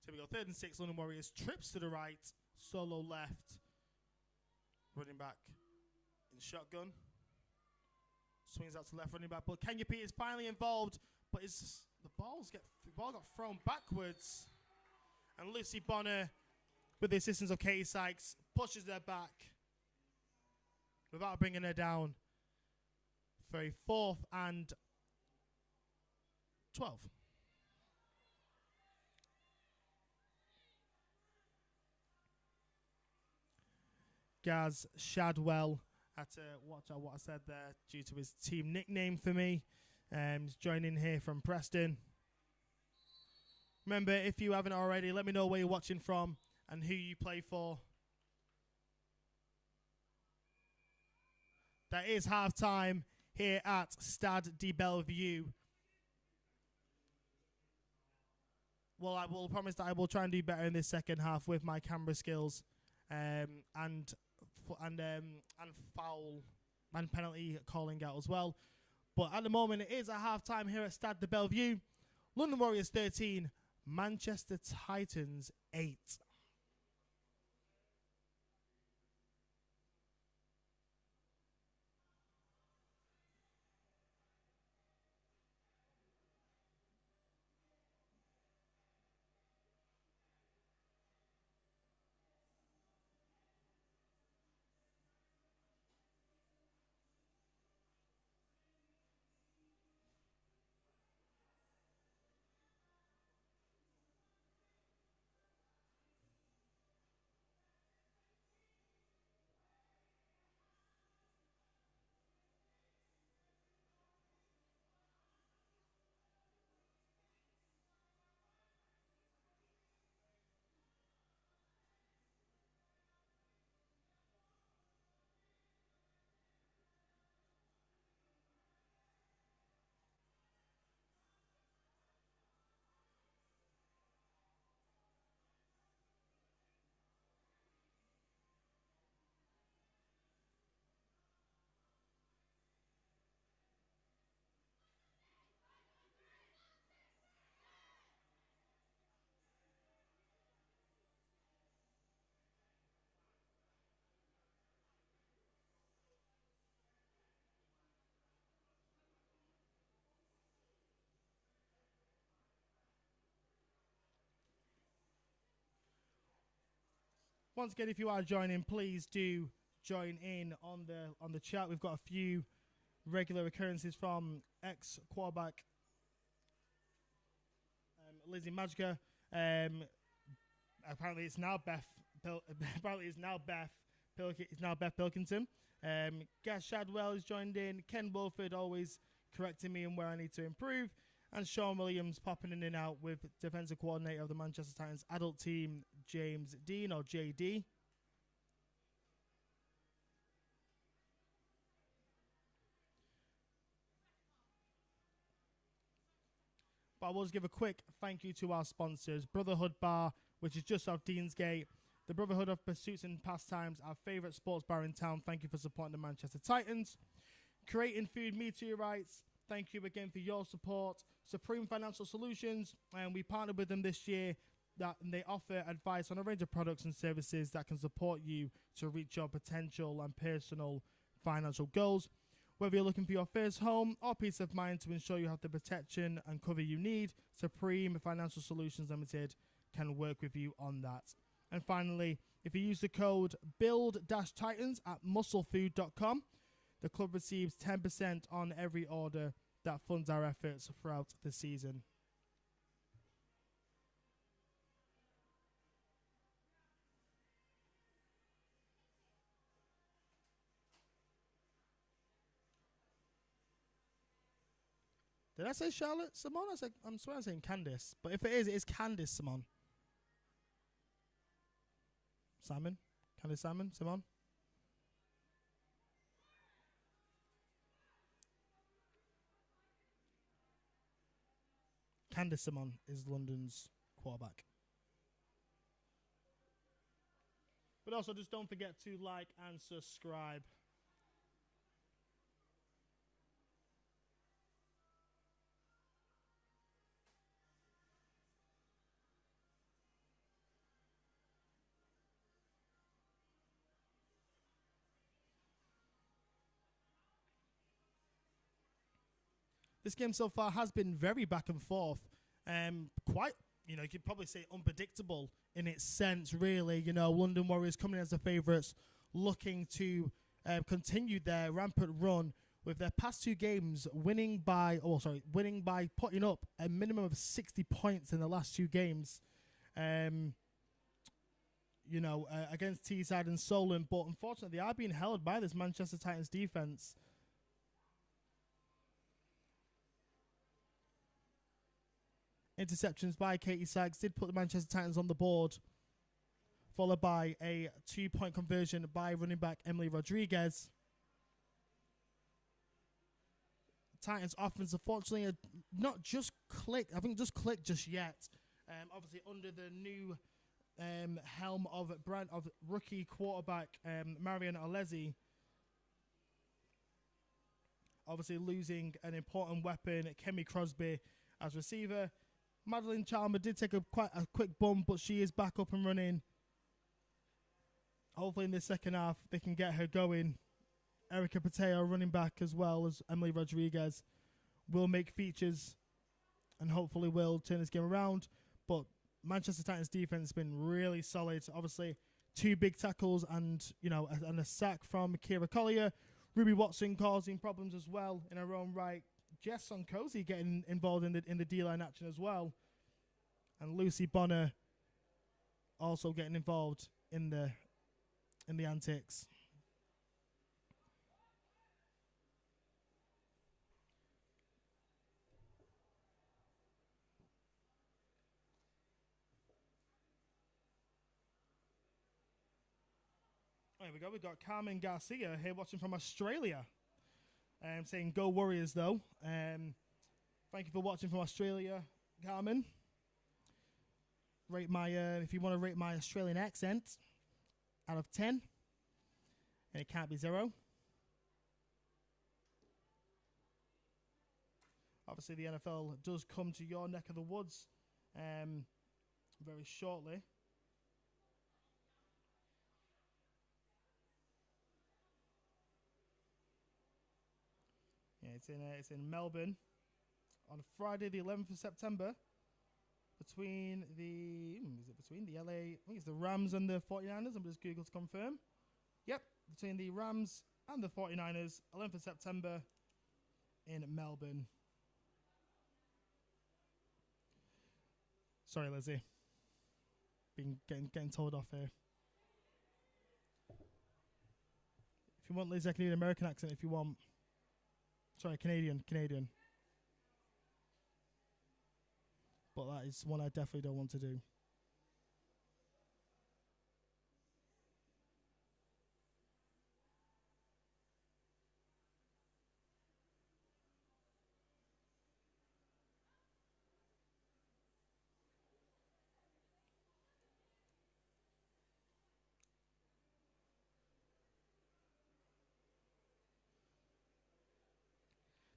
So we go 3rd and 6, London Warriors. Trips to the right, solo left. Running back in shotgun. Swings out to left, running back. But Kenya Peters finally involved, but the ball got thrown backwards. And Lucy Bonner, with the assistance of Katie Sykes, pushes her back without bringing her down for a 4th and 12. Gaz Shadwell, had to watch out what I said there due to his team nickname for me. He's joining here from Preston. Remember, if you haven't already, let me know where you're watching from and who you play for. That is half-time here at Stade de Belle Vue. Well, I will promise that I will try and do better in this second half with my camera skills and foul and penalty calling out as well. But at the moment, it is a half-time here at Stade de Belle Vue. London Warriors 13, Manchester Titans 8. Once again, if you are joining, please do join in on the chat. We've got a few regular occurrences from ex-quarterback Lizzie Majka. Apparently, it's now Beth. Apparently, it's now Beth. It's now Beth Pilkington. Gas Shadwell has joined in. Ken Wolford always correcting me and where I need to improve. And Sean Williams popping in and out with defensive coordinator of the Manchester Titans adult team, James Dean, or JD. But I will give a quick thank you to our sponsors, Brotherhood Bar, which is just off Deansgate, the Brotherhood of Pursuits and Pastimes, our favourite sports bar in town. Thank you for supporting the Manchester Titans. Creating Food Meteorites, thank you again for your support. Supreme Financial Solutions, and we partnered with them this year. And they offer advice on a range of products and services that can support you to reach your potential and personal financial goals. Whether you're looking for your first home or peace of mind to ensure you have the protection and cover you need, Supreme Financial Solutions Limited can work with you on that. And finally, if you use the code BUILD-TITANS at musclefood.com, the club receives 10% on every order that funds our efforts throughout the season. Did I say Charlotte Simon? I'm swearing I'm saying Candice. But if it is, it is Candice Simon. Simon? Candice Simon? Simon? Candice Simon is London's quarterback. But also, just don't forget to like and subscribe. This game so far has been very back and forth. Quite, you could probably say unpredictable in its sense, really. London Warriors coming as the favourites, looking to continue their rampant run with their past two games winning by putting up a minimum of 60 points in the last two games. Against Teesside and Solent, but unfortunately they are being held by this Manchester Titans defence. Interceptions by Katie Sykes did put the Manchester Titans on the board, followed by a 2-point conversion by running back Emily Rodriguez. Titans offense, unfortunately, not just clicked. I think just clicked just yet. Obviously, under the new helm of rookie quarterback Marion Alesi. Obviously, losing an important weapon, Kemi Crosby, as receiver. Madeline Chalmer did take quite a quick bump, but she is back up and running. Hopefully in the second half, they can get her going. Erica Pateo, running back, as well as Emily Rodriguez, will make features and hopefully will turn this game around. But Manchester Titans defense has been really solid. Obviously, 2 big tackles and a sack from Kira Collier. Ruby Watson causing problems as well in her own right. Jess Sonkosi getting involved in the D-line action as well. And Lucy Bonner also getting involved in the antics. There we go. We've got Carmen Garcia here watching from Australia. Saying go Warriors though. Thank you for watching from Australia, Carmen. Rate my if you want to rate my Australian accent out of 10, and it can't be 0. Obviously, the NFL does come to your neck of the woods very shortly. Yeah, it's in Melbourne on Friday, the 11th of September. Between the LA, I think it's the Rams and the 49ers. I'm just Google to confirm. Yep, between the Rams and the 49ers, 11th of September in Melbourne. Sorry, Lizzie. Been getting told off here. If you want, Lizzie, I can do an American accent if you want. Sorry, Canadian. But that is one I definitely don't want to do.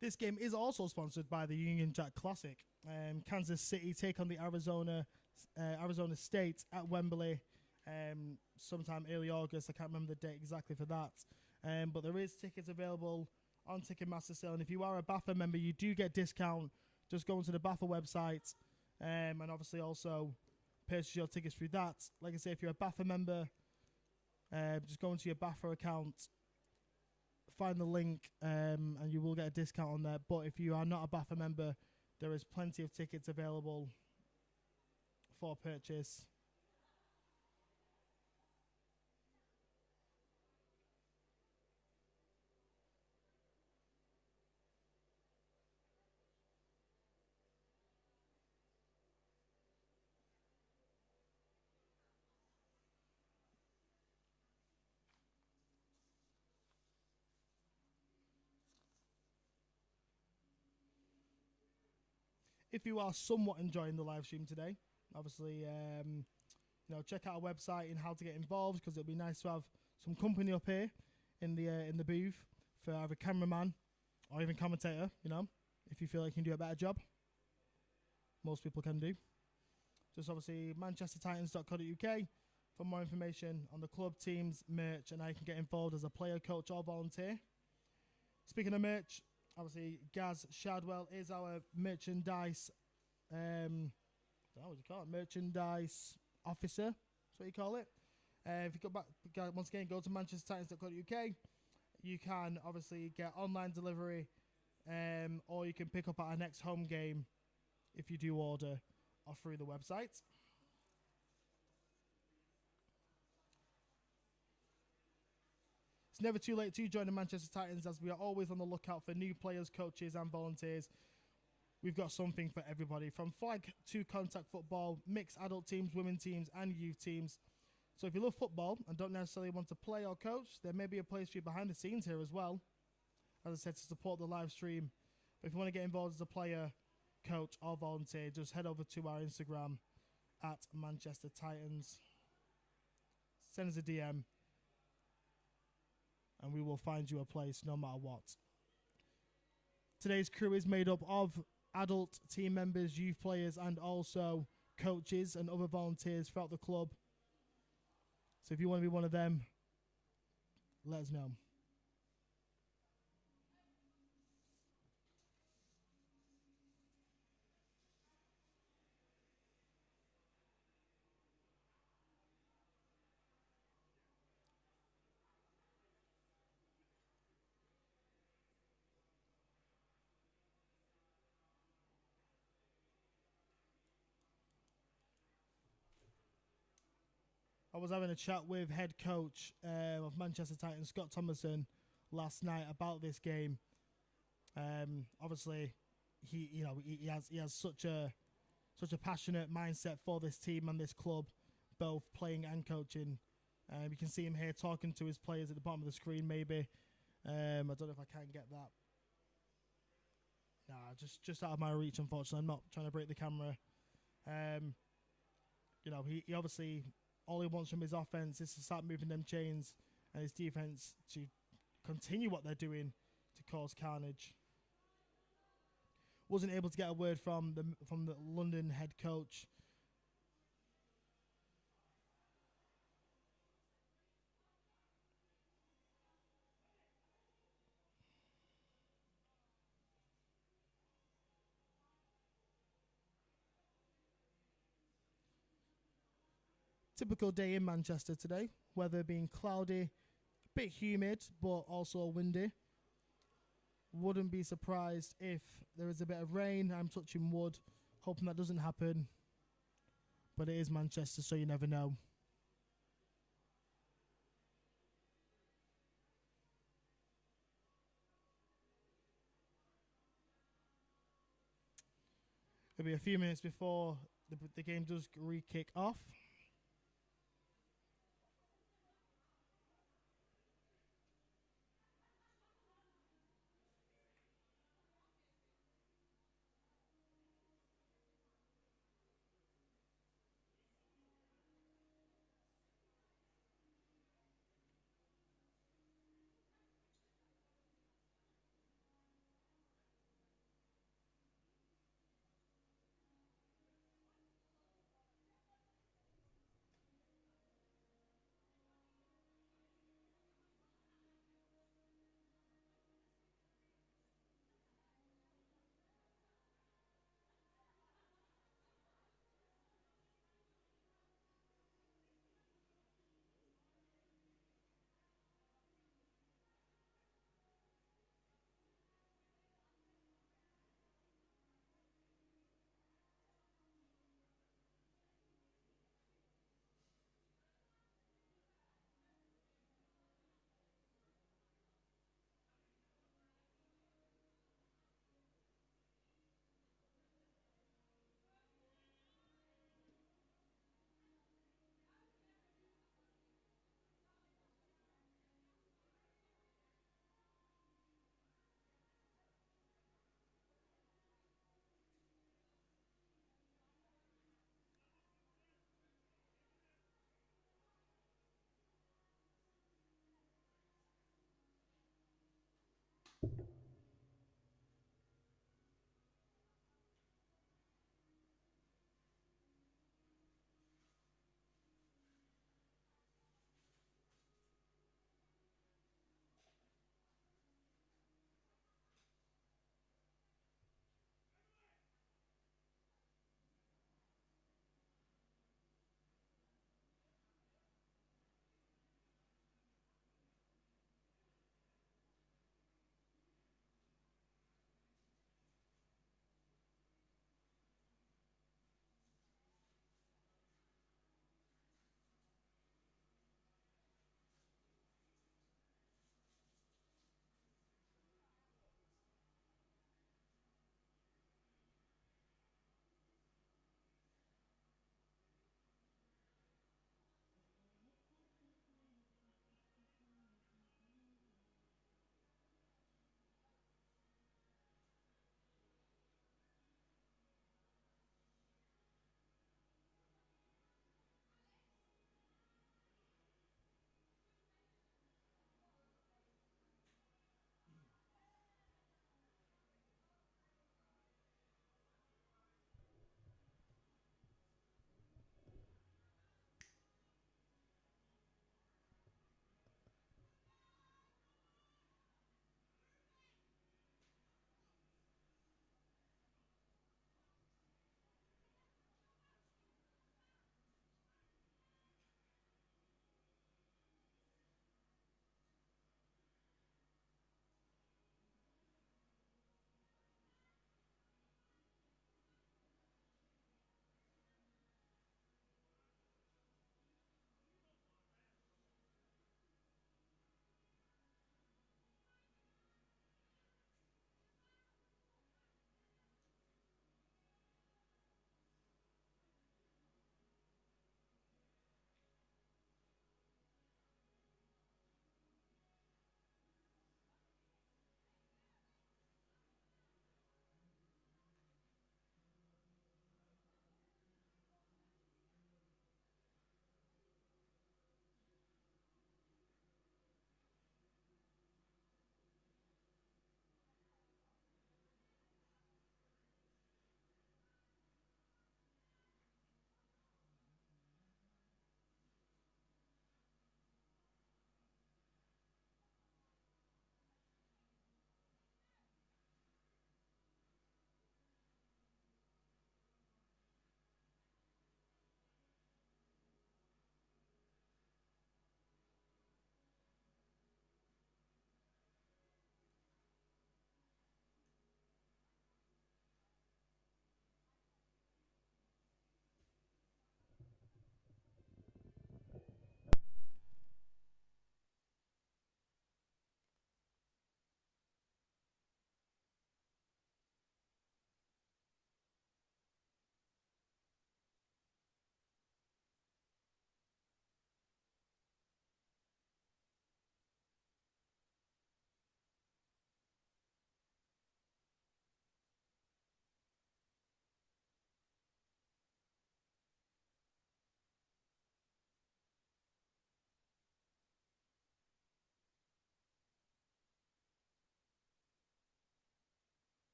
This game is also sponsored by the Union Jack Classic. Kansas City take on the Arizona State at Wembley sometime early August. I can't remember the date exactly for that. But there is tickets available on Ticketmaster sale. And if you are a BAFA member, you do get discount. Just go onto the BAFA website and obviously also purchase your tickets through that. Like I say, if you're a BAFA member, just go into your BAFA account, find the link, and you will get a discount on there. But if you are not a BAFA member, there is plenty of tickets available for purchase. If you are somewhat enjoying the live stream today, obviously, check out our website and how to get involved, because it'll be nice to have some company up here in the booth for either cameraman or even commentator. If you feel like you can do a better job, most people can do. Just obviously manchestertitans.co.uk for more information on the club, teams, merch, and how you can get involved as a player, coach, or volunteer. Speaking of merch, obviously, Gaz Shadwell is our merchandise. What do you call it? Merchandise officer. That's what you call it. If you go back, once again, go to manchestertitans.co.uk. You can obviously get online delivery, or you can pick up at our next home game if you do order or through the website. It's never too late to join the Manchester Titans, as we are always on the lookout for new players, coaches and volunteers. We've got something for everybody, from flag to contact football, mixed adult teams, women teams and youth teams. So if you love football and don't necessarily want to play or coach, there may be a place for you behind the scenes here as well. As I said, to support the live stream. But if you want to get involved as a player, coach or volunteer, just head over to our Instagram at Manchester Titans. Send us a DM. And we will find you a place no matter what. Today's crew is made up of adult team members, youth players, and also coaches and other volunteers throughout the club. So if you want to be one of them, let us know. I was having a chat with head coach of Manchester Titans, Scott Thomason, last night about this game. Obviously, he has such a passionate mindset for this team and this club, both playing and coaching. You can see him here talking to his players at the bottom of the screen. Maybe I don't know if I can get that. Nah, just out of my reach. Unfortunately, I'm not trying to break the camera. He obviously, all he wants from his offense is to start moving them chains, and his defense to continue what they're doing to cause carnage. Wasn't able to get a word from the London head coach. Typical day in Manchester today. Weather being cloudy, bit humid, but also windy. Wouldn't be surprised if there is a bit of rain. I'm touching wood, hoping that doesn't happen. But it is Manchester, so you never know. It'll be a few minutes before the game does re-kick off.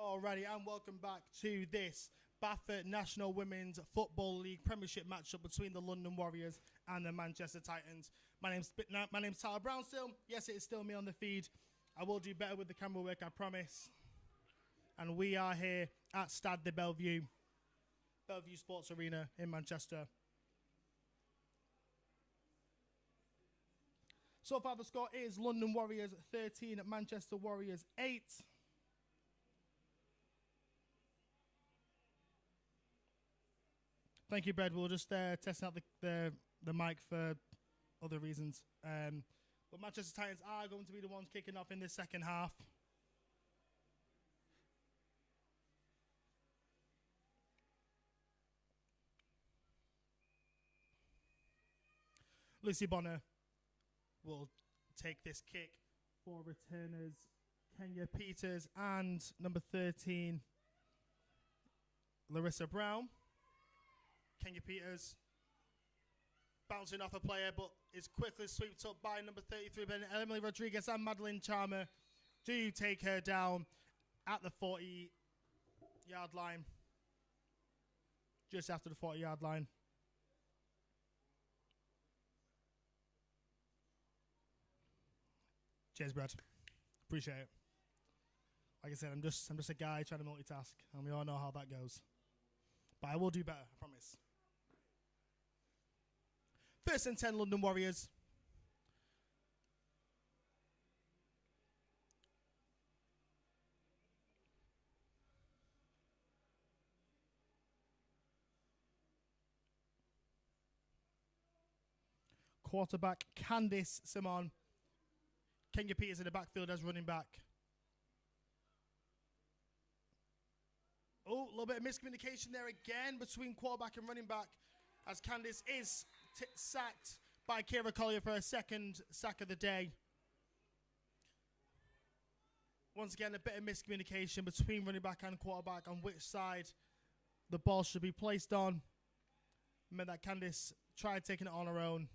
Alrighty, and welcome back to this Baffert National Women's Football League Premiership matchup between the London Warriors and the Manchester Titans. My name's Tyler Brown still. Yes, it is still me on the feed. I will do better with the camera work, I promise. And we are here at Stade de Belle Vue Sports Arena in Manchester. So far the score is London Warriors 13, Manchester Warriors 8. Thank you, Brad. We'll just test out the mic for other reasons. But Manchester Titans are going to be the ones kicking off in this second half. Lucy Bonner will take this kick for returners Kenya Peters and number 13, Larissa Brown. Kenya Peters bouncing off a player, but is quickly swept up by number 33, Ben Emily Rodriguez and Madeline Charmer do take her down at the 40-yard line. Just after the 40-yard line. Cheers, Brad. Appreciate it. Like I said, I'm just a guy trying to multitask, and we all know how that goes. But I will do better, I promise. 1st and 10, London Warriors. Quarterback Candice Simon. Kenya Peters in the backfield as running back. Oh, a little bit of miscommunication there again between quarterback and running back, as Candice is sacked by Kira Collier for her second sack of the day. Once again, a bit of miscommunication between running back and quarterback on which side the ball should be placed on. Meant that Candice tried taking it on her own,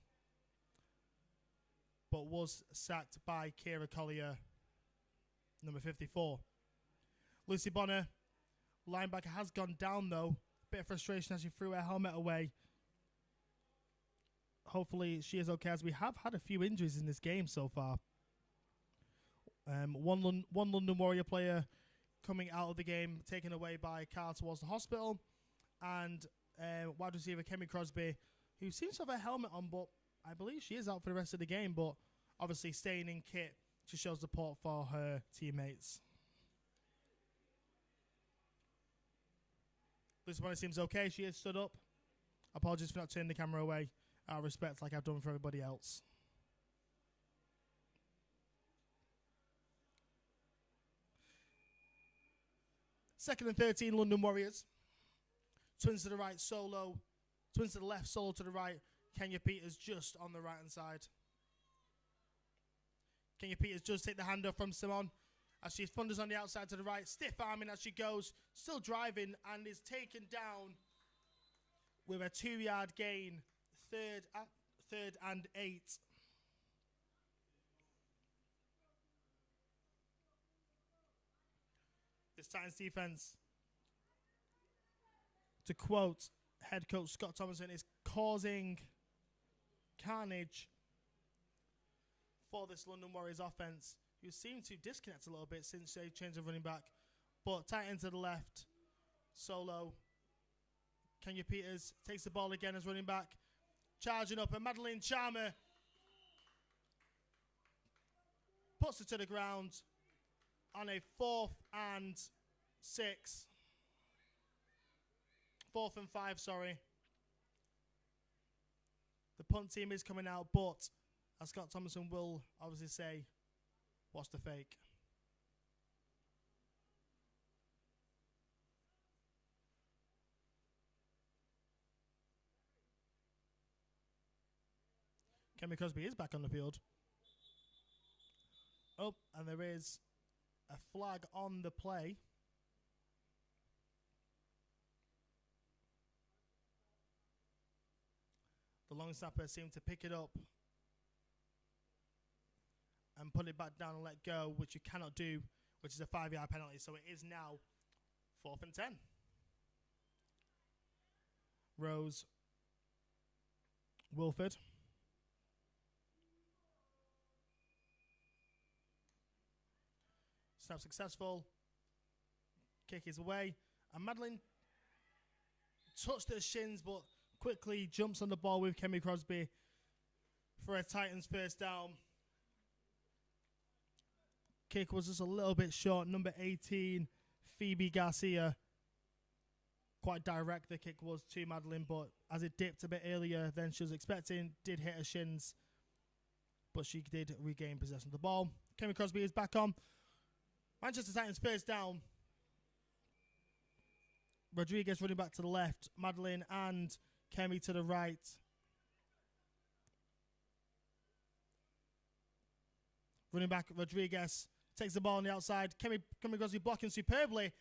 but was sacked by Kira Collier, number 54. Lucy Bonner, linebacker, has gone down though. Bit of frustration as she threw her helmet away. Hopefully she is okay, as we have had a few injuries in this game so far. One London Warrior player coming out of the game, taken away by car towards the hospital. And wide receiver Kemi Crosby, who seems to have a helmet on, but I believe she is out for the rest of the game, but obviously staying in kit to show support for her teammates. This one seems okay. She is stood up. Apologies for not turning the camera away. Out of respect, like I've done for everybody else. Second and 13, London Warriors. Twins to the right, solo. Twins to the left, solo to the right. Kenya Peters just on the right-hand side. Kenya Peters does take the handoff from Simon as she thunders on the outside to the right. Stiff arming as she goes. Still driving and is taken down with a 2-yard gain. Third and 8. This Titans defense, to quote head coach Scott Thomason, is causing carnage for this London Warriors offense, who seem to disconnect a little bit since they changed the running back. But Titans to the left, solo. Kenya Peters takes the ball again as running back. Charging up, and Madeline Charmer puts it to the ground on a 4th and 6. 4th and 5, sorry. The punt team is coming out, but as Scott Thomason will obviously say, what's the fake? Kemi Crosby is back on the field. Oh, and there is a flag on the play. The long snapper seemed to pick it up and put it back down and let go, which you cannot do, which is a 5-yard penalty. So it is now 4th and 10. Rose. Wilford. Snap successful. Kick is away. And Madeline touched her shins, but quickly jumps on the ball with Kemi Crosby for a Titans first down. Kick was just a little bit short. Number 18, Phoebe Garcia. Quite direct the kick was to Madeline, but as it dipped a bit earlier than she was expecting, did hit her shins. But she did regain possession of the ball. Kemi Crosby is back on. Manchester Titans first down. Rodriguez running back to the left. Madeline and Kemi to the right. Running back Rodriguez takes the ball on the outside. Kemi Crosby blocking superbly.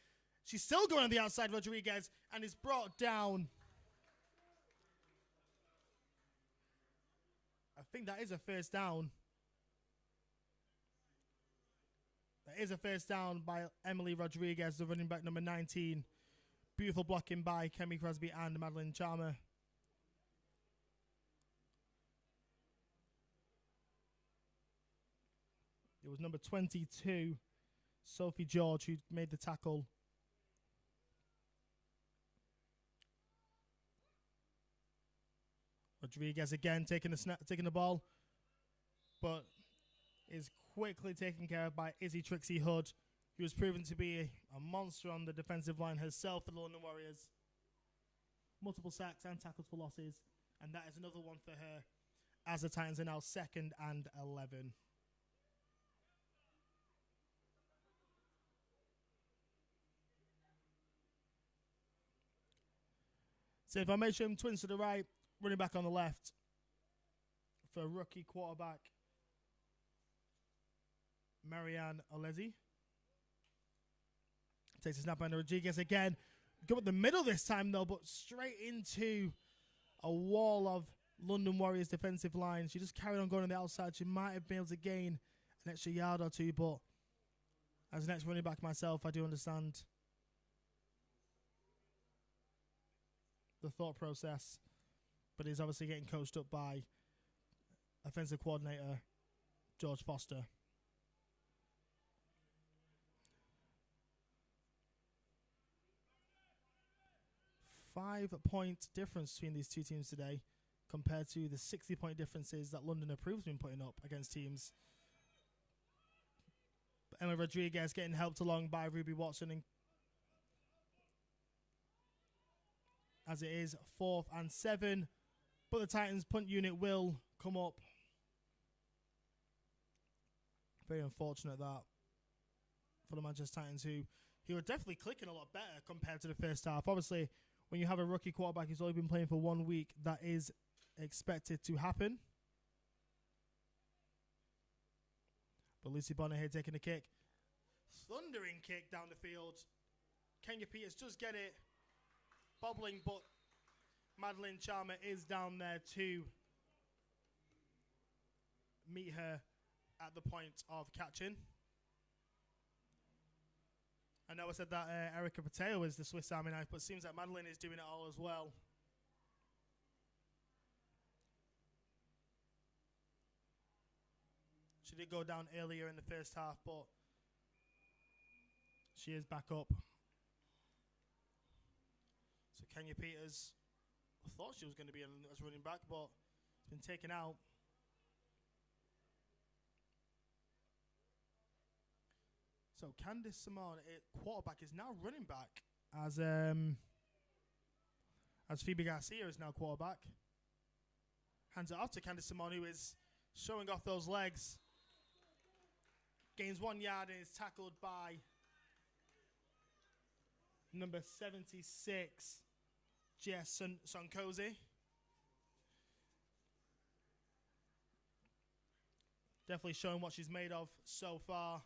She's still going on the outside, Rodriguez, and is brought down. I think that is a first down. That is a first down by Emily Rodriguez, the running back number 19. Beautiful blocking by Kemi Crosby and Madeline Charmer. It was number 22, Sophie George, who made the tackle. Rodriguez again taking the ball, but is quickly taken care of by Izzy Trixie Hood, who has proven to be a monster on the defensive line herself for the London Warriors. Multiple sacks and tackles for losses, and that is another one for her, as the Titans are now 2nd and 11. So formation, twins to the right, running back on the left for rookie quarterback Marianne Olezi. Takes a snap by Rodriguez again. Go at the middle this time though, but straight into a wall of London Warriors defensive line. She just carried on going on the outside. She might have been able to gain an extra yard or two, but as an ex-running back myself, I do understand the thought process, but he's obviously getting coached up by offensive coordinator George Foster. Five-point difference between these two teams today compared to the 60-point differences that London Approve's been putting up against teams. Emma Rodriguez getting helped along by Ruby Watson, and as it is 4th and 7, but the Titans punt unit will come up. Very unfortunate that for the Manchester Titans, who are definitely clicking a lot better compared to the first half. Obviously, when you have a rookie quarterback who's only been playing for 1 week, that is expected to happen. But Lucy Bonner here taking the kick. Thundering kick down the field. Kenya Peters does get it bobbling, but Madeline Charmer is down there to meet her at the point of catching. I know I said that Erica Pateo is the Swiss Army knife, but it seems like Madeline is doing it all as well. She did go down earlier in the first half, but she is back up. So Kenya Peters, I thought she was going to be as running back, but it's been taken out. So Candice Simone, quarterback, is now running back as Phoebe Garcia is now quarterback. Hands it off to Candice Simone, who is showing off those legs. Gains 1 yard and is tackled by number 76, Jess Sonkozy. Definitely showing what she's made of so far.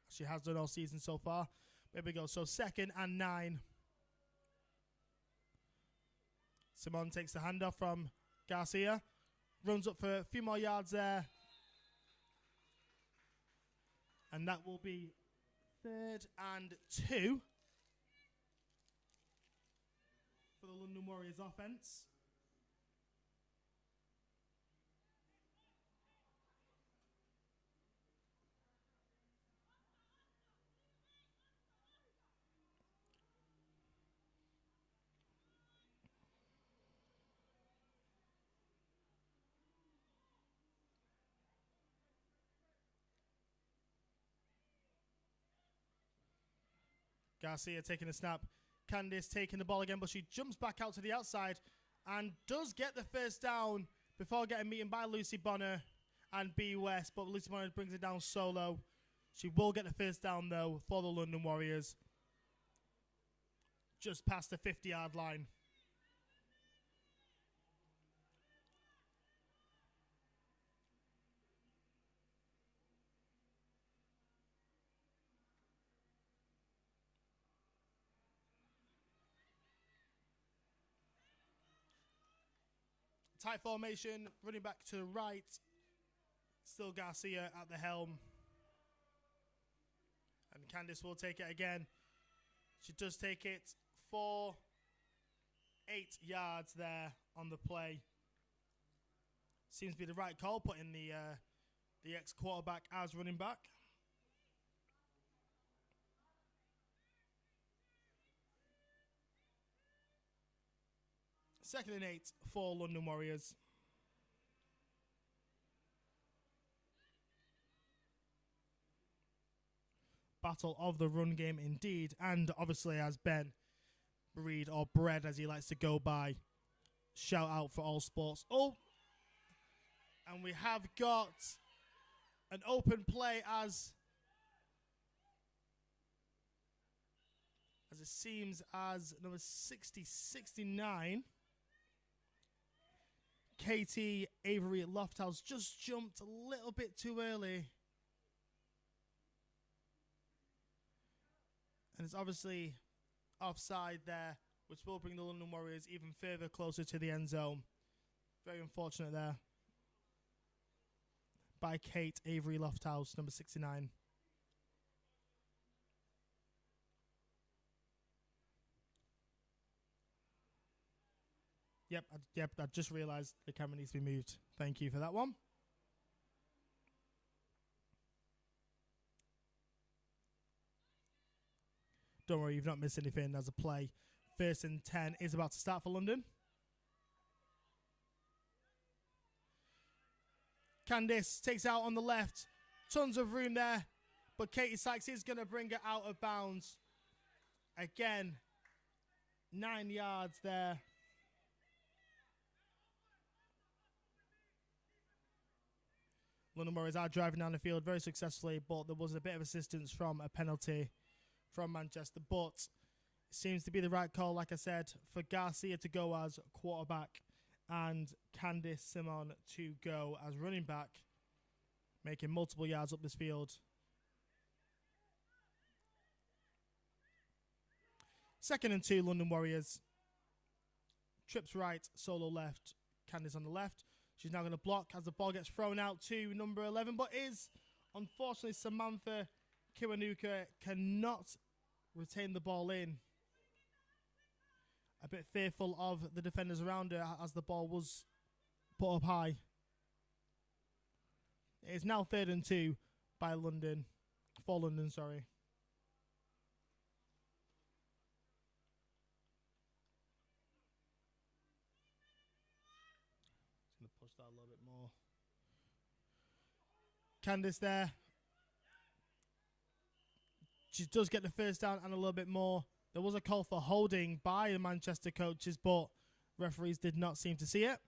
She has done all season so far. There we go. So 2nd and 9. Simone takes the handoff from Garcia. Runs up for a few more yards there. And that will be 3rd and 2 for the London Warriors offense. Garcia taking a snap. Candice taking the ball again, but she jumps back out to the outside and does get the first down before getting beaten by Lucy Bonner and B West. But Lucy Bonner brings it down solo. She will get the first down, though, for the London Warriors. Just past the 50-yard line. Tight formation, running back to the right. Still Garcia at the helm. And Candice will take it again. She does take it for 8 yards there on the play. Seems to be the right call, putting the ex-quarterback as running back. Second and 8 for London Warriors. Battle of the run game indeed. And obviously, as Ben Breed, or Bread as he likes to go by, shout out for all sports. Oh, and we have got an open play as it seems as number 69. Katie Avery Lofthouse just jumped a little bit too early. And it's obviously offside there, which will bring the London Warriors even further closer to the end zone. Very unfortunate there by Kate Avery Lofthouse, number 69. Yep, I just realised the camera needs to be moved. Thank you for that one. Don't worry, you've not missed anything as a play. 1st and 10 is about to start for London. Candice takes out on the left. Tons of room there. But Katie Sykes is going to bring it out of bounds. Again, 9 yards there. London Warriors are driving down the field very successfully, but there was a bit of assistance from a penalty from Manchester. But it seems to be the right call, like I said, for Garcia to go as quarterback and Candice Simon to go as running back, making multiple yards up this field. 2nd and 2, London Warriors. Trips right, solo left, Candice on the left. She's now going to block as the ball gets thrown out to number 11, but unfortunately, Samantha Kiwanuka cannot retain the ball in. A bit fearful of the defenders around her as the ball was put up high. It's now 3rd and 2 by London. For London, sorry. Just going to push that a little bit more. Candice there. She does get the first down and a little bit more. There was a call for holding by the Manchester coaches, but referees did not seem to see it.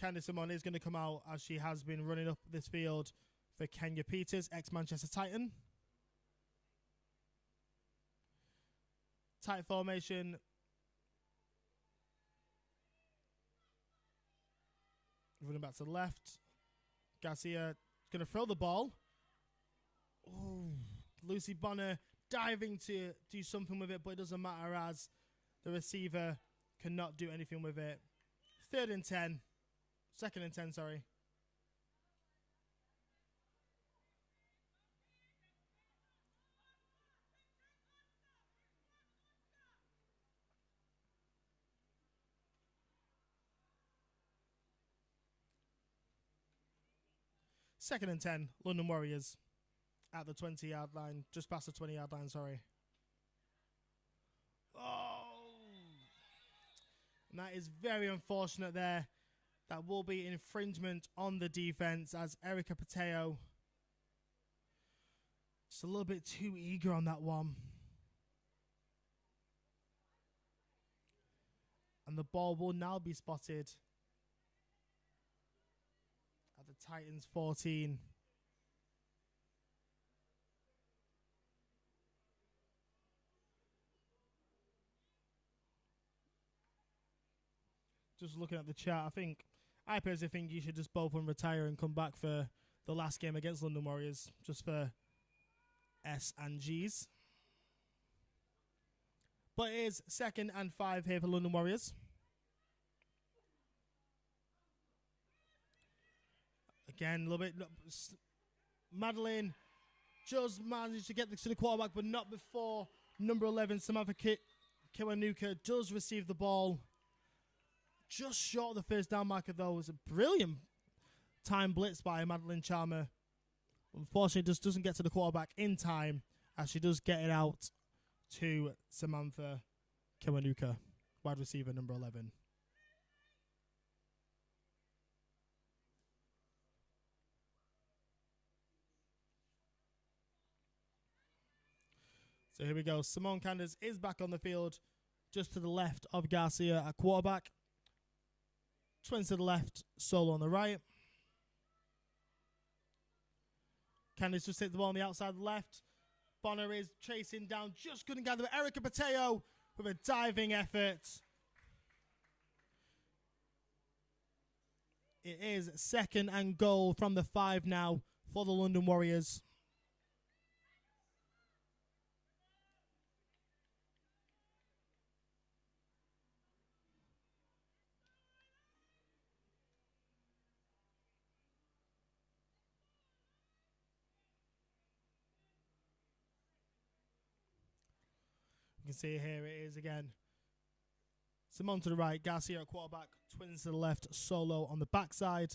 Candice Simon is going to come out as she has been running up this field for Kenya Peters, ex-Manchester Titan. Tight formation. Running back to the left. Garcia going to throw the ball. Oh, Lucy Bonner diving to do something with it, but it doesn't matter as The receiver cannot do anything with it. 3rd and 10. 2nd and 10, sorry. Second and 10, London Warriors at the 20-yard line, just past the 20-yard line, sorry. Oh! And that is very unfortunate there. That will be infringement on the defense as Erica Pateo just a little bit too eager on that one. And the ball will now be spotted at the Titans 14. Just looking at the chat, I personally think you should just both retire and come back for the last game against London Warriors, just for S and G's. But it is 2nd and 5 here for London Warriors. Again, a little bit. Madeline just managed to get to the quarterback, but not before number 11, Samantha Kiwanuka, does receive the ball. Just short of the first down marker, though. It was a brilliant time blitz by Madeline Chalmer. Unfortunately, just doesn't get to the quarterback in time, as she does get it out to Samantha Kiwanuka, wide receiver number 11. So here we go. Simone Candace is back on the field, just to the left of Garcia at quarterback. Twins to the left, Solo on the right. Candace just hit the ball on the outside left. Bonner is chasing down, just couldn't gather it. Erica Pateo with a diving effort. It is 2nd and goal from the 5 now for the London Warriors. You can see here it is again. Simone to the right, Garcia at quarterback, Twins to the left, Solo on the backside.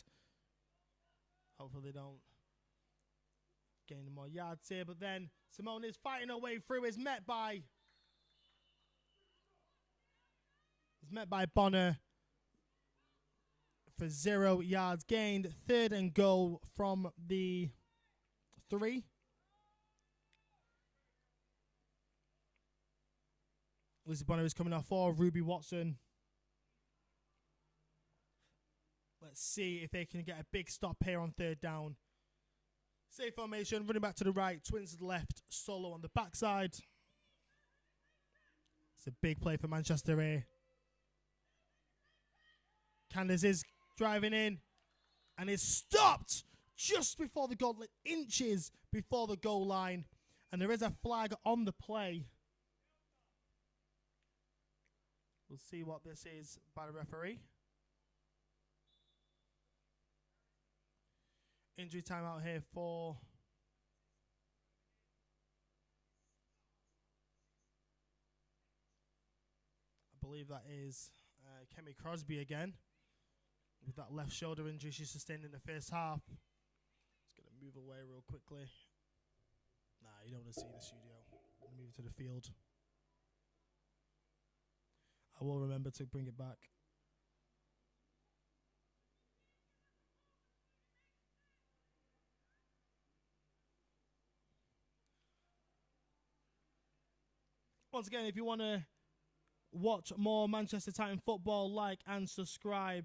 Hopefully they don't gain more yards here, but then Simone is fighting her way through, is met by Bonner for 0 yards gained. 3rd and goal from the 3. Lizzie Bonner is coming off 4. Ruby Watson. Let's see if they can get a big stop here on 3rd down. Safe formation, running back to the right, Twins to the left, Solo on the backside. It's a big play for Manchester here. Candace is driving in and is stopped just before the goal, inches before the goal line. And there is a flag on the play. We'll see what this is by the referee. Injury timeout here for I believe that is Kemi Crosby again, with that left shoulder injury she sustained in the first half. Just going to move away real quickly. Nah, you don't want to see the studio. Move to the field. I will remember to bring it back. Once again, if you want to watch more Manchester Titan football, like and subscribe.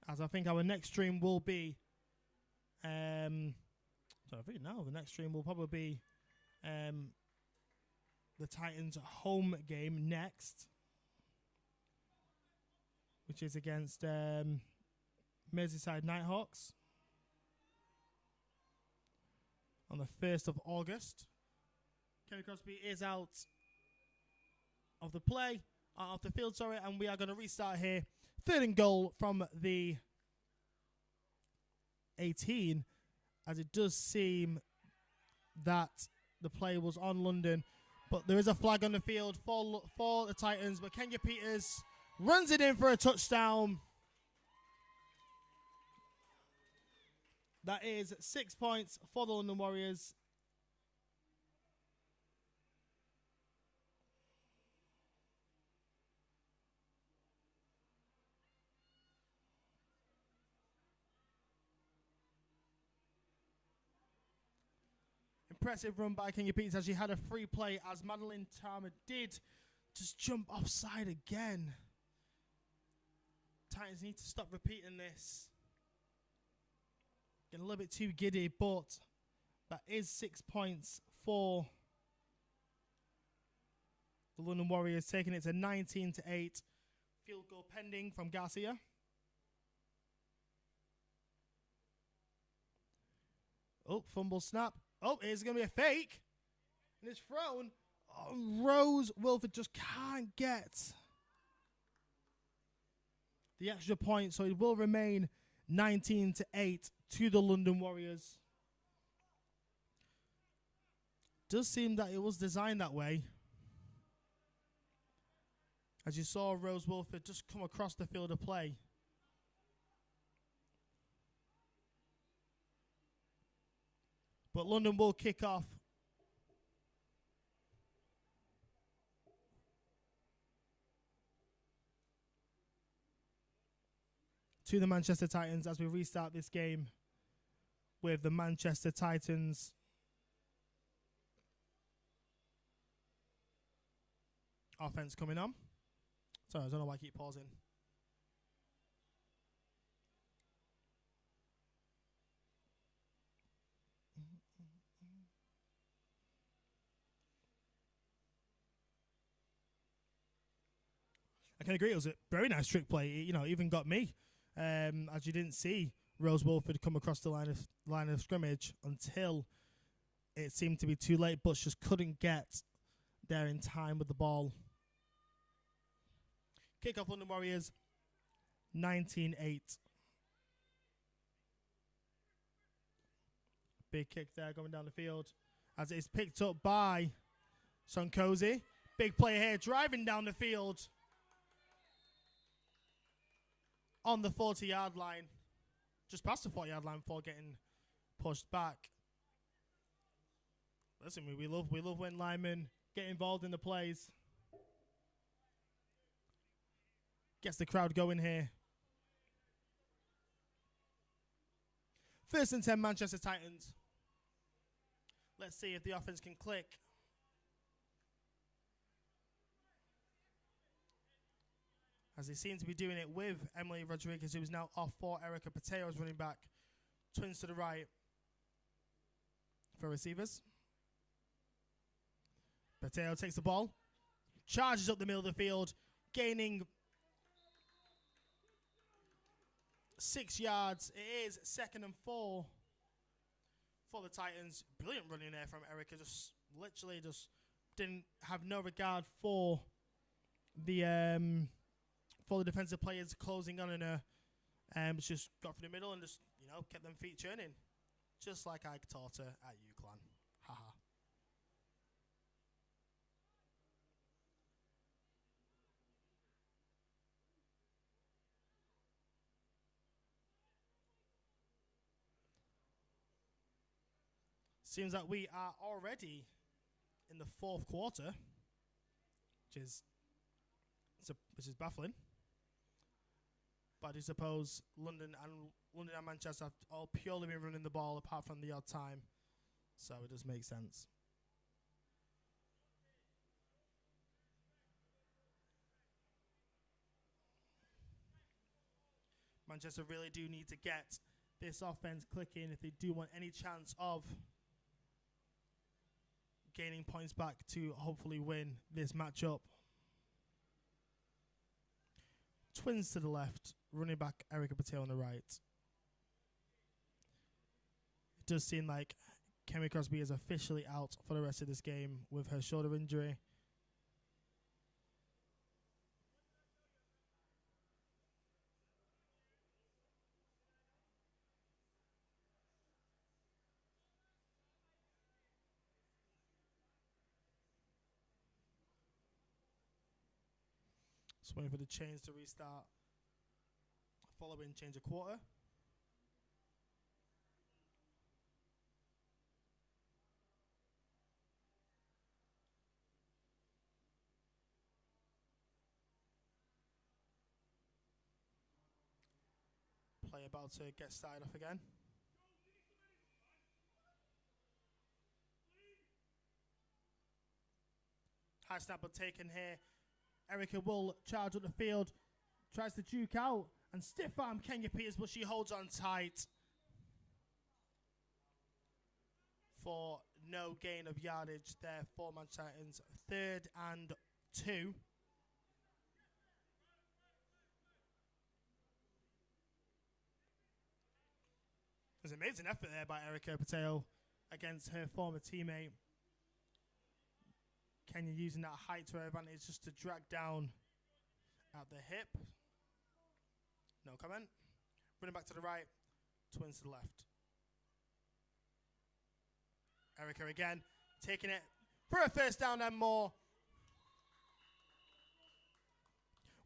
As I think our next stream will be so I think now the next stream will probably be the Titans home game next, which is against Merseyside Nighthawks. on the 1st of August. Kevin Crosby is out of the play, out of the field, sorry, and we are going to restart here. 3rd and goal from the 18, as it does seem that the play was on London, but there is a flag on the field for the Titans, but Kenya Peters runs it in for a touchdown. That is 6 points for the London Warriors. Impressive run by Kenya Peters as she had a free play, as Madeline Tarmer did just jump offside again. Titans need to stop repeating this. Getting a little bit too giddy, but that is 6 points for the London Warriors, taking it to 19-8. Field goal pending from Garcia. Oh, fumble snap. Oh, it's going to be a fake. And it's thrown. Oh, Rose Wilford just can't get the extra point, so it will remain 19-8 to the London Warriors. Does seem that it was designed that way, as you saw Rose Wilford just come across the field of play. But London will kick off. To the Manchester Titans as we restart this game with the Manchester Titans offense coming on. Sorry, I don't know why I keep pausing. I can agree, it was a very nice trick play. It, even got me, as you didn't see Rose Wilford come across the line of scrimmage until it seemed to be too late. Bush just couldn't get there in time with the ball. Kick-off London Warriors, 19-8. Big kick there going down the field as it's picked up by Sonkosi. Big play here, driving down the field on the 40-yard line. Just past the 40-yard line before getting pushed back. Listen, we love when linemen get involved in the plays. Gets the crowd going here. 1st and 10, Manchester Titans. Let's see if the offense can click. As they seem to be doing it with Emily Rodriguez, who is now off for Erica Pateo's running back. Twins to the right for receivers. Pateo takes the ball, charges up the middle of the field, gaining 6 yards. It is 2nd and 4 for the Titans. Brilliant running there from Erica. Just literally just didn't have no regard for the defensive players closing on her. Just got through the middle and just kept them feet churning, just like I taught her at UCLan. Haha. Seems like we are already in the 4th quarter, which is baffling. But I suppose London and Manchester have all purely been running the ball apart from the odd time, so it does make sense. Manchester really do need to get this offense clicking if they do want any chance of gaining points back to hopefully win this matchup. Twins to the left, running back Erica Patel on the right. It does seem like Kemi Crosby is officially out for the rest of this game with her shoulder injury. Just waiting for the change to restart. Following change of quarter. Play about to get started off again. High snap but taken here. Erica will charge up the field. Tries to duke out and stiff arm Kenya Peters, but she holds on tight for no gain of yardage there for Manchester Titans. 3rd and 2. It was an amazing effort there by Erica Patel against her former teammate. Kenya using that height to her advantage just to drag down at the hip. No comment. Running back to the right, twins to the left. Erica again, taking it for a first down and more.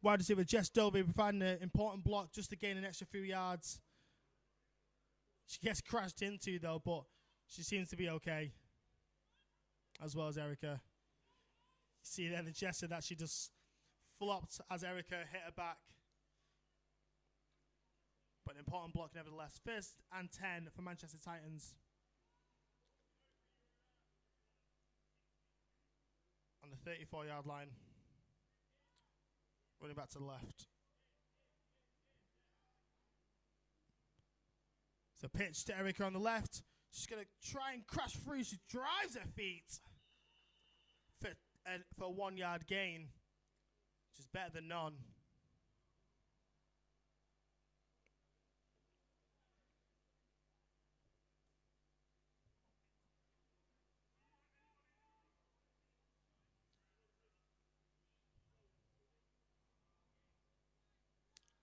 Wide receiver Jess Dovey providing an important block just to gain an extra few yards. She gets crashed into though, but she seems to be okay, as well as Erica. You see there the gesture that she just flopped as Erica hit her back. But an important block nevertheless. 1st and 10 for Manchester Titans. On the 34-yard line. Running back to the left. So pitch to Erica on the left. She's going to try and crash through. She drives her feet for a 1-yard gain, which is better than none.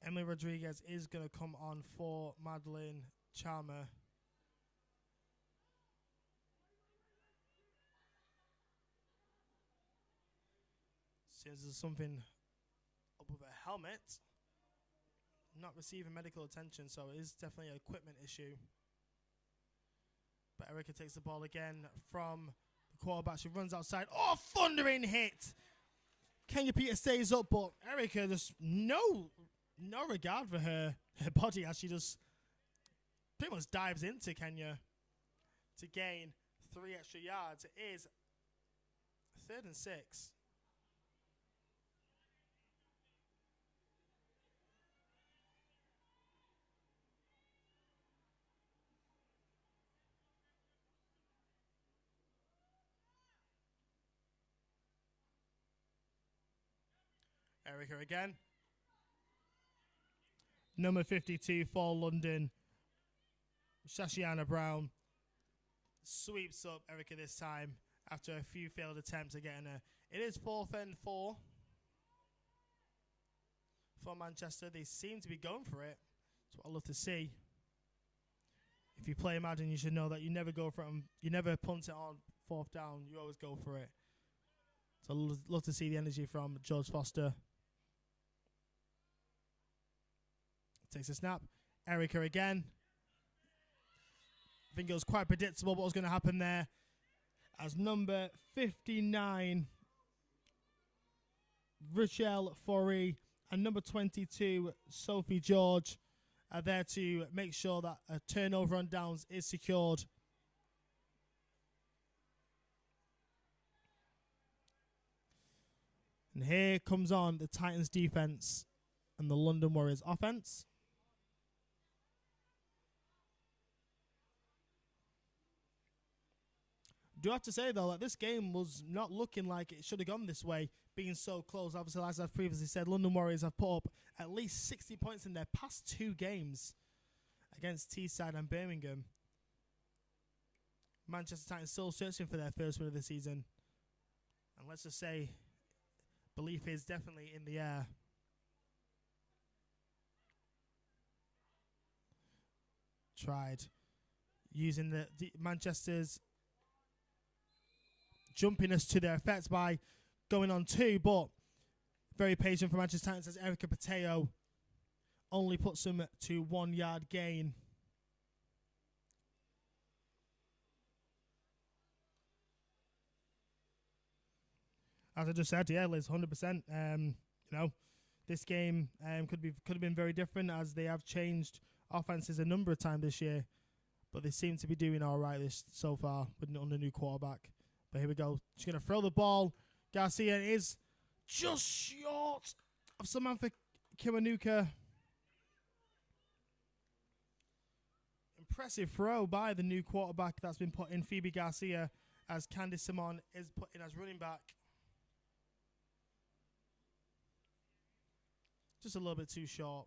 Emily Rodriguez is going to come on for Madeline Chalmer. Seems there's something up with her helmet. Not receiving medical attention, so it is definitely an equipment issue. But Erica takes the ball again from the quarterback. She runs outside. Oh, thundering hit! Kenya Peters stays up, but Erica just no regard for her body as she just pretty much dives into Kenya to gain 3 extra yards. It is 3rd and 6. Erica again. Number 52 for London, Shashiana Brown, sweeps up Erica this time after a few failed attempts at getting her. It is 4th and 4 for Manchester. They seem to be going for it. That's what I love to see. If you play Madden, you should know that you never go for it. You never punt it on 4th down. You always go for it. So I love to see the energy from George Foster. Takes a snap. Erica again. I think it was quite predictable what was going to happen there, as number 59, Rochelle Forey, and number 22, Sophie George, are there to make sure that a turnover on downs is secured. And here comes on the Titans defense and the London Warriors offense. Do have to say, though, that this game was not looking like it should have gone this way, being so close. Obviously, as I've previously said, London Warriors have put up at least 60 points in their past 2 games against Teesside and Birmingham. Manchester Titans still searching for their first win of the season. And let's just say, belief is definitely in the air. Tried using the Manchester's jumpiness to their effects by going on 2, but very patient for Manchester Titans as Erica Pateo only puts them to 1 yard gain. As I just said, yeah, Liz, 100%. You know, this game could have been very different as they have changed offenses a number of times this year, but they seem to be doing all right this so far on the new quarterback. But here we go. She's going to throw the ball. Garcia is just short of Samantha Kiwanuka. Impressive throw by the new quarterback that's been put in, Phoebe Garcia, as Candice Simon is put in as running back. Just a little bit too short.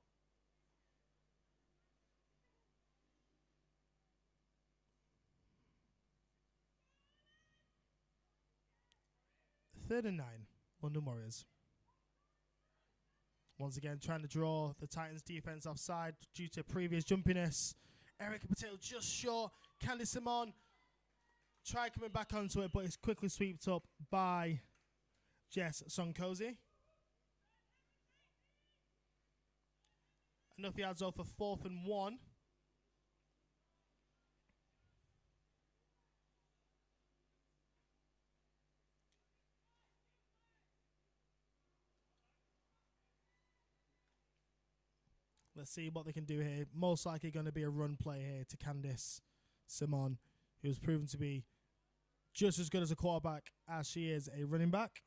Third and 9, London Warriors. Once again, trying to draw the Titans defense offside due to previous jumpiness. Erica Patel just short. Candice Simon tried coming back onto it, but it's quickly swept up by Jess Sonkozy. Enough yards off for 4th and 1. Let's see what they can do here. Most likely going to be a run play here to Candice Simon, who's proven to be just as good as a quarterback as she is a running back.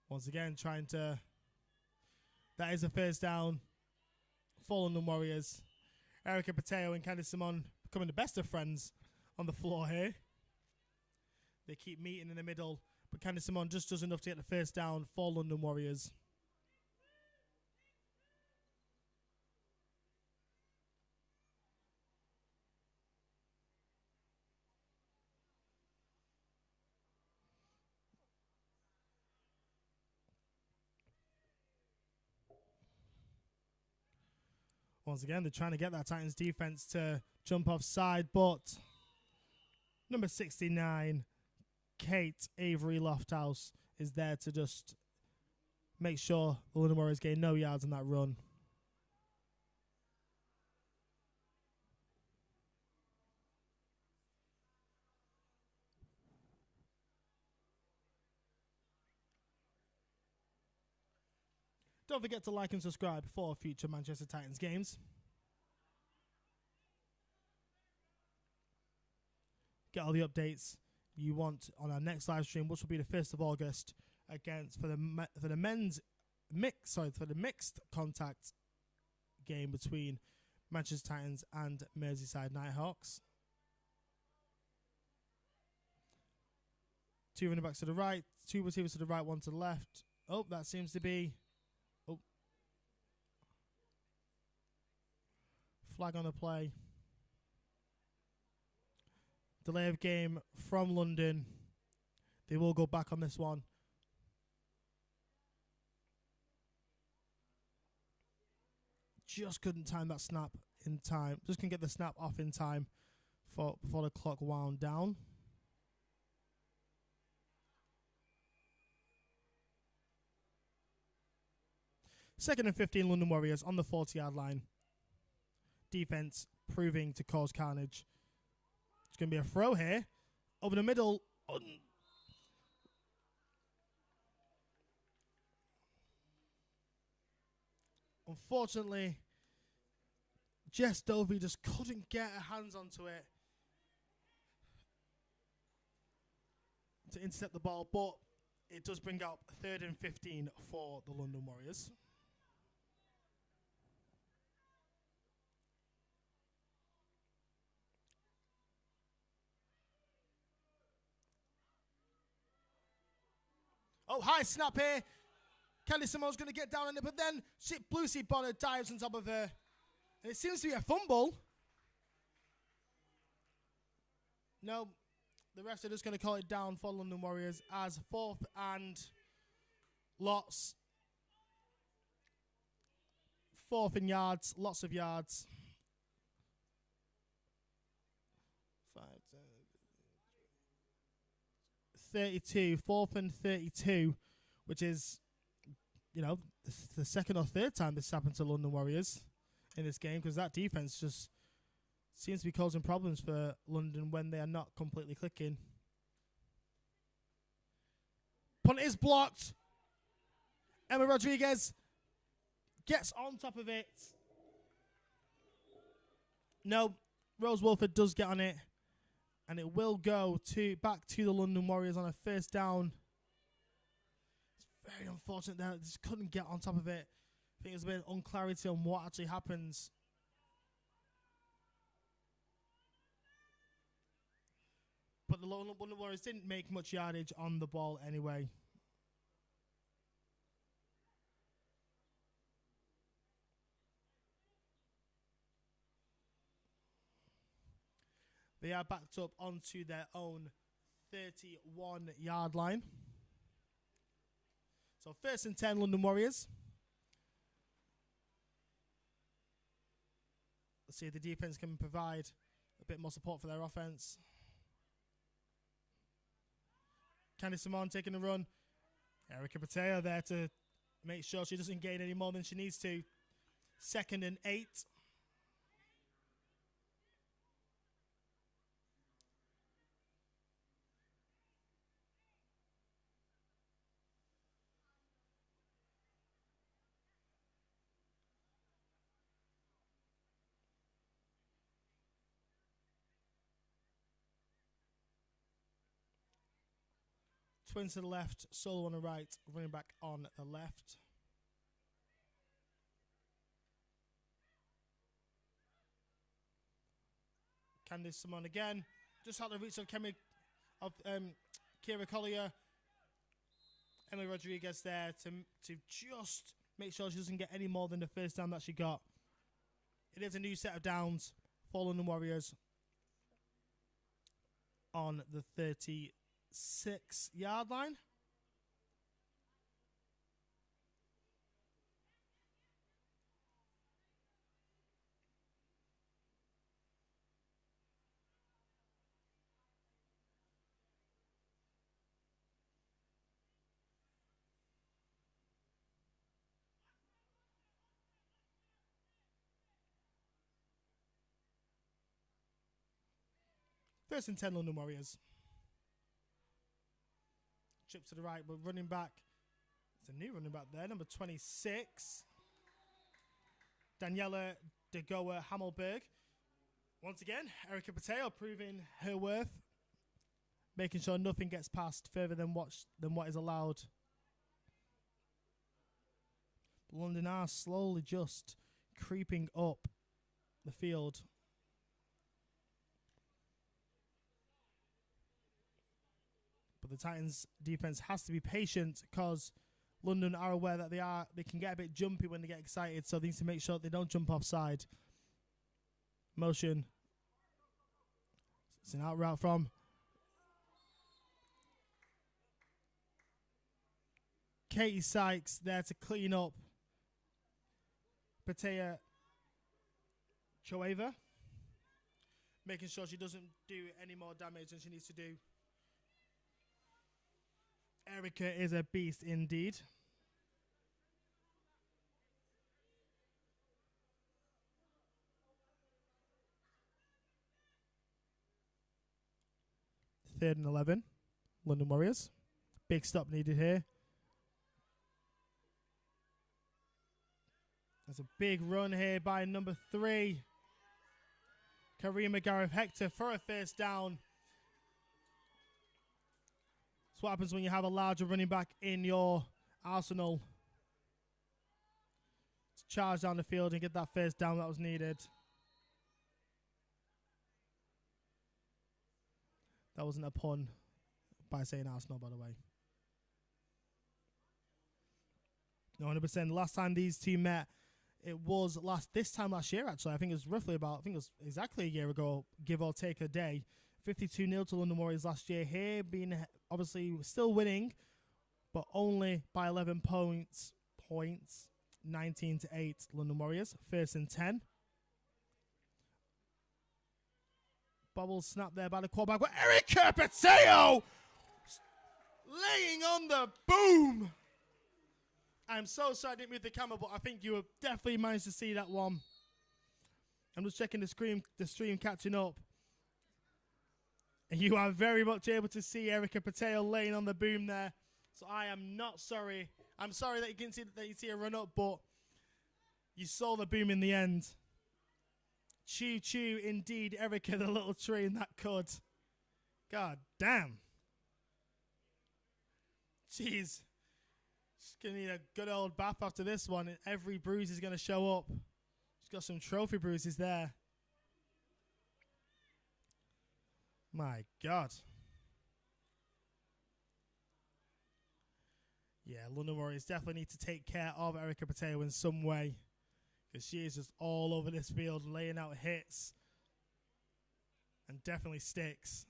Once again, trying to... That is a first down for London Warriors. Erica Pateo and Candice Simon becoming the best of friends on the floor here. They keep meeting in the middle, but Candice Simon just does enough to get the first down for London Warriors. Once again, they're trying to get that Titans defense to jump offside, but number 69, Kate Avery Lofthouse, is there to just make sure the London Warriors gain no yards on that run. Don't forget to like and subscribe for future Manchester Titans games. Get all the updates you want on our next live stream, which will be the 1st of August against for the mixed contact game between Manchester Titans and Merseyside Nighthawks. 2 running backs to the right, 2 receivers to the right, 1 to the left. Oh, that seems to be flag on the play. Delay of game from London. They will go back on this one. Just couldn't time that snap in time. Just couldn't get the snap off in time before the clock wound down. Second and 15, London Warriors on the 40-yard line. Defense proving to cause carnage. It's going to be a throw here. Over the middle. Unfortunately, Jess Dovey just couldn't get her hands onto it to intercept the ball, but it does bring up 3rd and 15 for the London Warriors. Oh, high snap here. Candice Simon's going to get down on it, but then Lucy Bonner dives on top of her. And it seems to be a fumble. No, the refs are just going to call it down for London Warriors as 4th and lots. 4th in yards, lots of yards. 32, 4th and 32, which is, you know, the second or third time this happened to London Warriors in this game, because that defense just seems to be causing problems for London when they are not completely clicking. Punt is blocked. Emma Rodriguez gets on top of it. No, Rose Wolford does get on it. And it will go back to the London Warriors on a first down. It's very unfortunate that they just couldn't get on top of it. I think there's a bit of unclarity on what actually happens. But the London Warriors didn't make much yardage on the ball anyway. They are backed up onto their own 31-yard line. So 1st and 10, London Warriors. Let's see if the defense can provide a bit more support for their offense. Candice Simone taking a run. Erica Pateo there to make sure she doesn't gain any more than she needs to. 2nd and 8. Twins to the left, Solo on the right, running back on the left. Candice Simone again. Just out the reach of Kira Collier. Emily Rodriguez there to just make sure she doesn't get any more than the first down that she got. It is a new set of downs for London Warriors on the 36-yard line. First and 10, London Warriors. Chip to the right, but running back. It's a new running back there, number 26. Daniela De Goa Hammelberg. Once again, Erica Pateo proving her worth, making sure nothing gets passed further than what is allowed. London are slowly just creeping up the field. But the Titans defense has to be patient because London are aware that they can get a bit jumpy when they get excited, so they need to make sure that they don't jump offside. Motion. It's an out route from Katie Sykes there to clean up Patea Choeva, making sure she doesn't do any more damage than she needs to do. Erica is a beast indeed. Third and 11, London Warriors. Big stop needed here. There's a big run here by number 3, Karima Gareth Hector, for a first down. That's what happens when you have a larger running back in your arsenal. To charge down the field and get that first down that was needed. That wasn't a pun by saying Arsenal, by the way. No, 100%. The last time these two met, it was this time last year, actually. I think it was exactly a year ago, give or take a day. 52-0 to London Warriors last year. Here, being obviously still winning, but only by 11 points. 19-8 London Warriors. First and 10. Bobble snap there by the quarterback. But Erica Pateo laying on the boom. I'm so sorry I didn't move the camera, but I think you have definitely managed to see that one. I'm just checking the stream catching up. And you are very much able to see Erica Pateo laying on the boom there. So I am not sorry. I'm sorry that you didn't see a run up, but you saw the boom in the end. Choo indeed, Erica, the little train that could. God damn. Jeez. She's going to need a good old bath after this one. Every bruise is going to show up. She's got some trophy bruises there. My God. Yeah, London Warriors definitely need to take care of Erica Pateo in some way, because she is just all over this field, laying out hits and definitely sticks.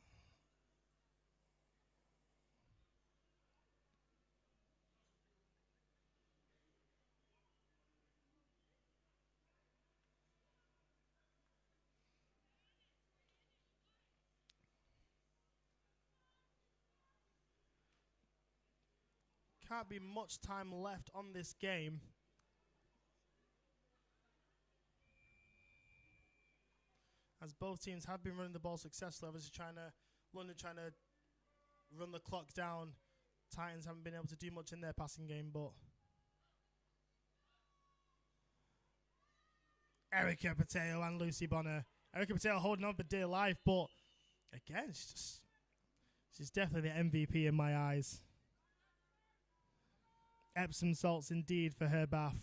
Can't be much time left on this game. As both teams have been running the ball successfully, obviously London trying to run the clock down. Titans haven't been able to do much in their passing game, but Erica Pateo and Lucy Bonner. Erica Pateo holding on for dear life, but again, she's definitely the MVP in my eyes. Epsom salts indeed for her bath.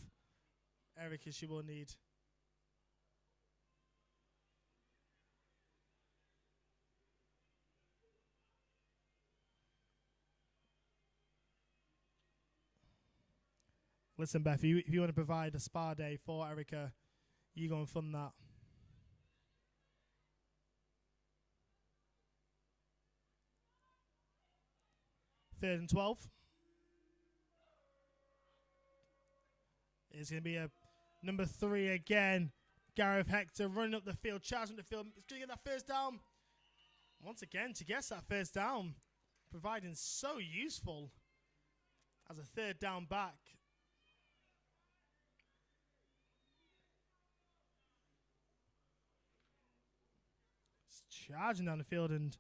Erica, she will need. Listen, Beth, if you want to provide a spa day for Erica, you go and fund that. Third and 12. It's going to be a number 3 again. Gareth Hector running up the field, charging the field. It's going to get that first down. Once again, she gets that first down, providing so useful as a third down back. It's charging down the field and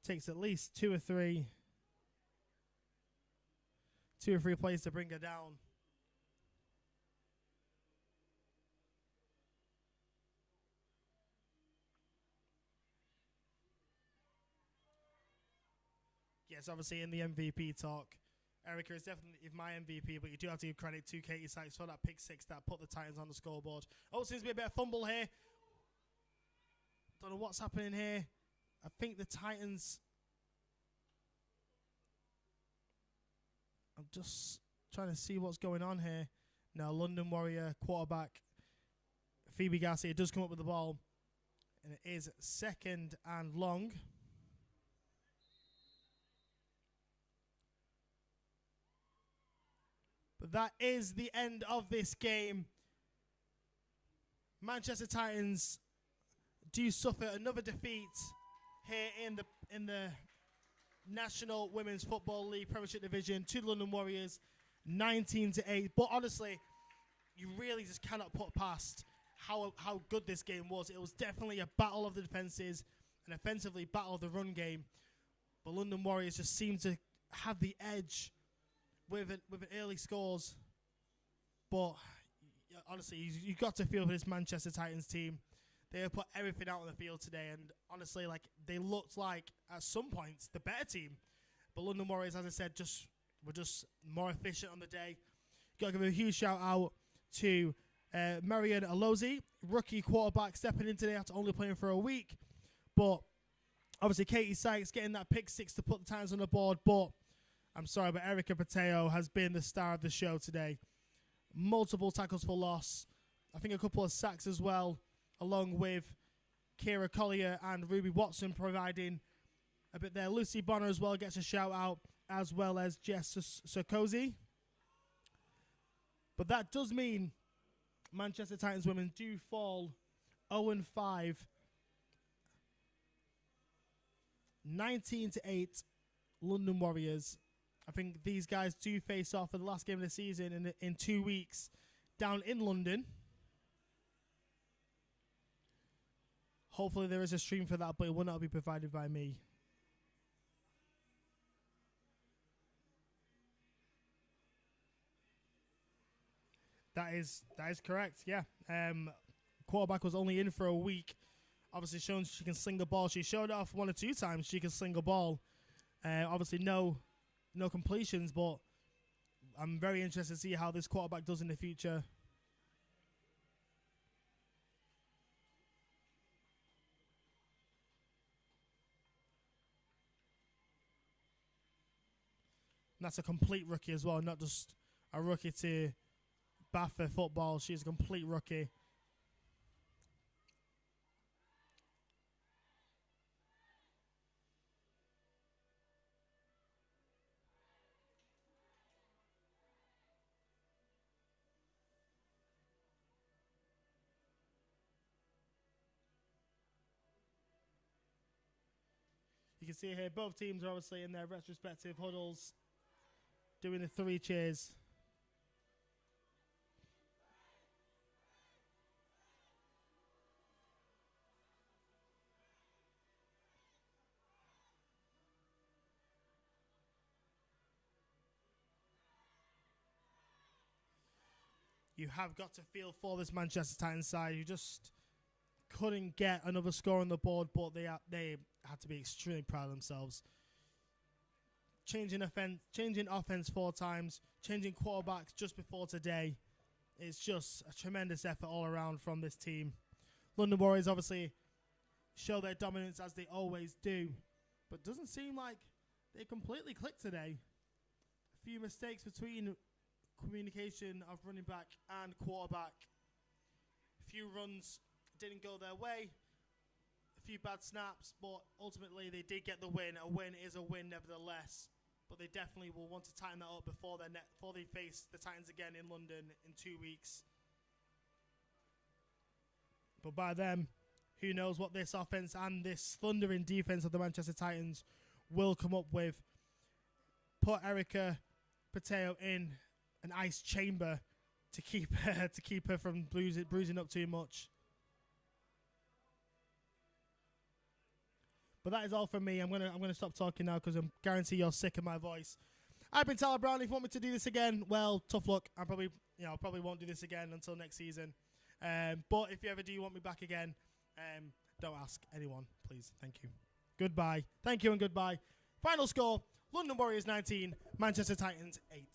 takes at least two or three plays to bring her down. Yes, obviously in the MVP talk, Erica is definitely my MVP, but you do have to give credit to Katie Sykes for that pick 6 that put the Titans on the scoreboard. Oh, seems to be a bit of fumble here. Don't know what's happening here. I think the Titans... I'm just trying to see what's going on here. Now, London Warrior quarterback Phoebe Garcia does come up with the ball, and it is second and long. But that is the end of this game. Manchester Titans do suffer another defeat here in the National Women's Football League Premiership Division to the London Warriors, 19-8. But honestly, you really just cannot put past how good this game was. It was definitely a battle of the defenses, an offensively battle of the run game. But London Warriors just seemed to have the edge with an early scores. But honestly, you got to feel for this Manchester Titans team. They have put everything out on the field today, and honestly, they looked like at some points the better team. But London Warriors, as I said, were just more efficient on the day. Got to give a huge shout out to Marian Alozi, rookie quarterback, stepping in today after only playing for a week. But obviously, Katie Sykes getting that pick 6 to put the Titans on the board. But I'm sorry, but Erica Pateo has been the star of the show today. Multiple tackles for loss. I think a couple of sacks as well, along with Kira Collier and Ruby Watson providing a bit there. Lucy Bonner as well gets a shout out, as well as Jess Sarkozy. But that does mean Manchester Titans women do fall 0-5, 19-8 London Warriors. I think these guys do face off for the last game of the season in 2 weeks down in London. Hopefully there is a stream for that, but it will not be provided by me. That is correct, yeah. Quarterback was only in for a week. Obviously shown she can sling the ball. She showed off 1 or 2 times she can sling a ball. Obviously no completions, but I'm very interested to see how this quarterback does in the future. And that's a complete rookie as well, not just a rookie to bat for football. She's a complete rookie. You can see here both teams are obviously in their respective huddles doing the 3 cheers. You have got to feel for this Manchester Titans side. You just couldn't get another score on the board, but they had to be extremely proud of themselves. Changing offense 4 times, changing quarterbacks just before today. It's just a tremendous effort all around from this team. London Warriors obviously show their dominance as they always do, but doesn't seem like they completely clicked today. A few mistakes between communication of running back and quarterback. A few runs didn't go their way. A few bad snaps, but ultimately they did get the win. A win is a win nevertheless, but they definitely will want to tighten that up before they face the Titans again in London in 2 weeks. But by then, who knows what this offense and this thundering defense of the Manchester Titans will come up with. Put Erica Pateo in an ice chamber to keep her from bruising up too much. But that is all from me. I'm gonna stop talking now because I guarantee you're sick of my voice. I've been Tyler Brown. If you want me to do this again, well, tough luck. I probably won't do this again until next season. But if you ever do want me back again, don't ask anyone, please. Thank you. Goodbye. Thank you and goodbye. Final score: London Warriors 19, Manchester Titans 8.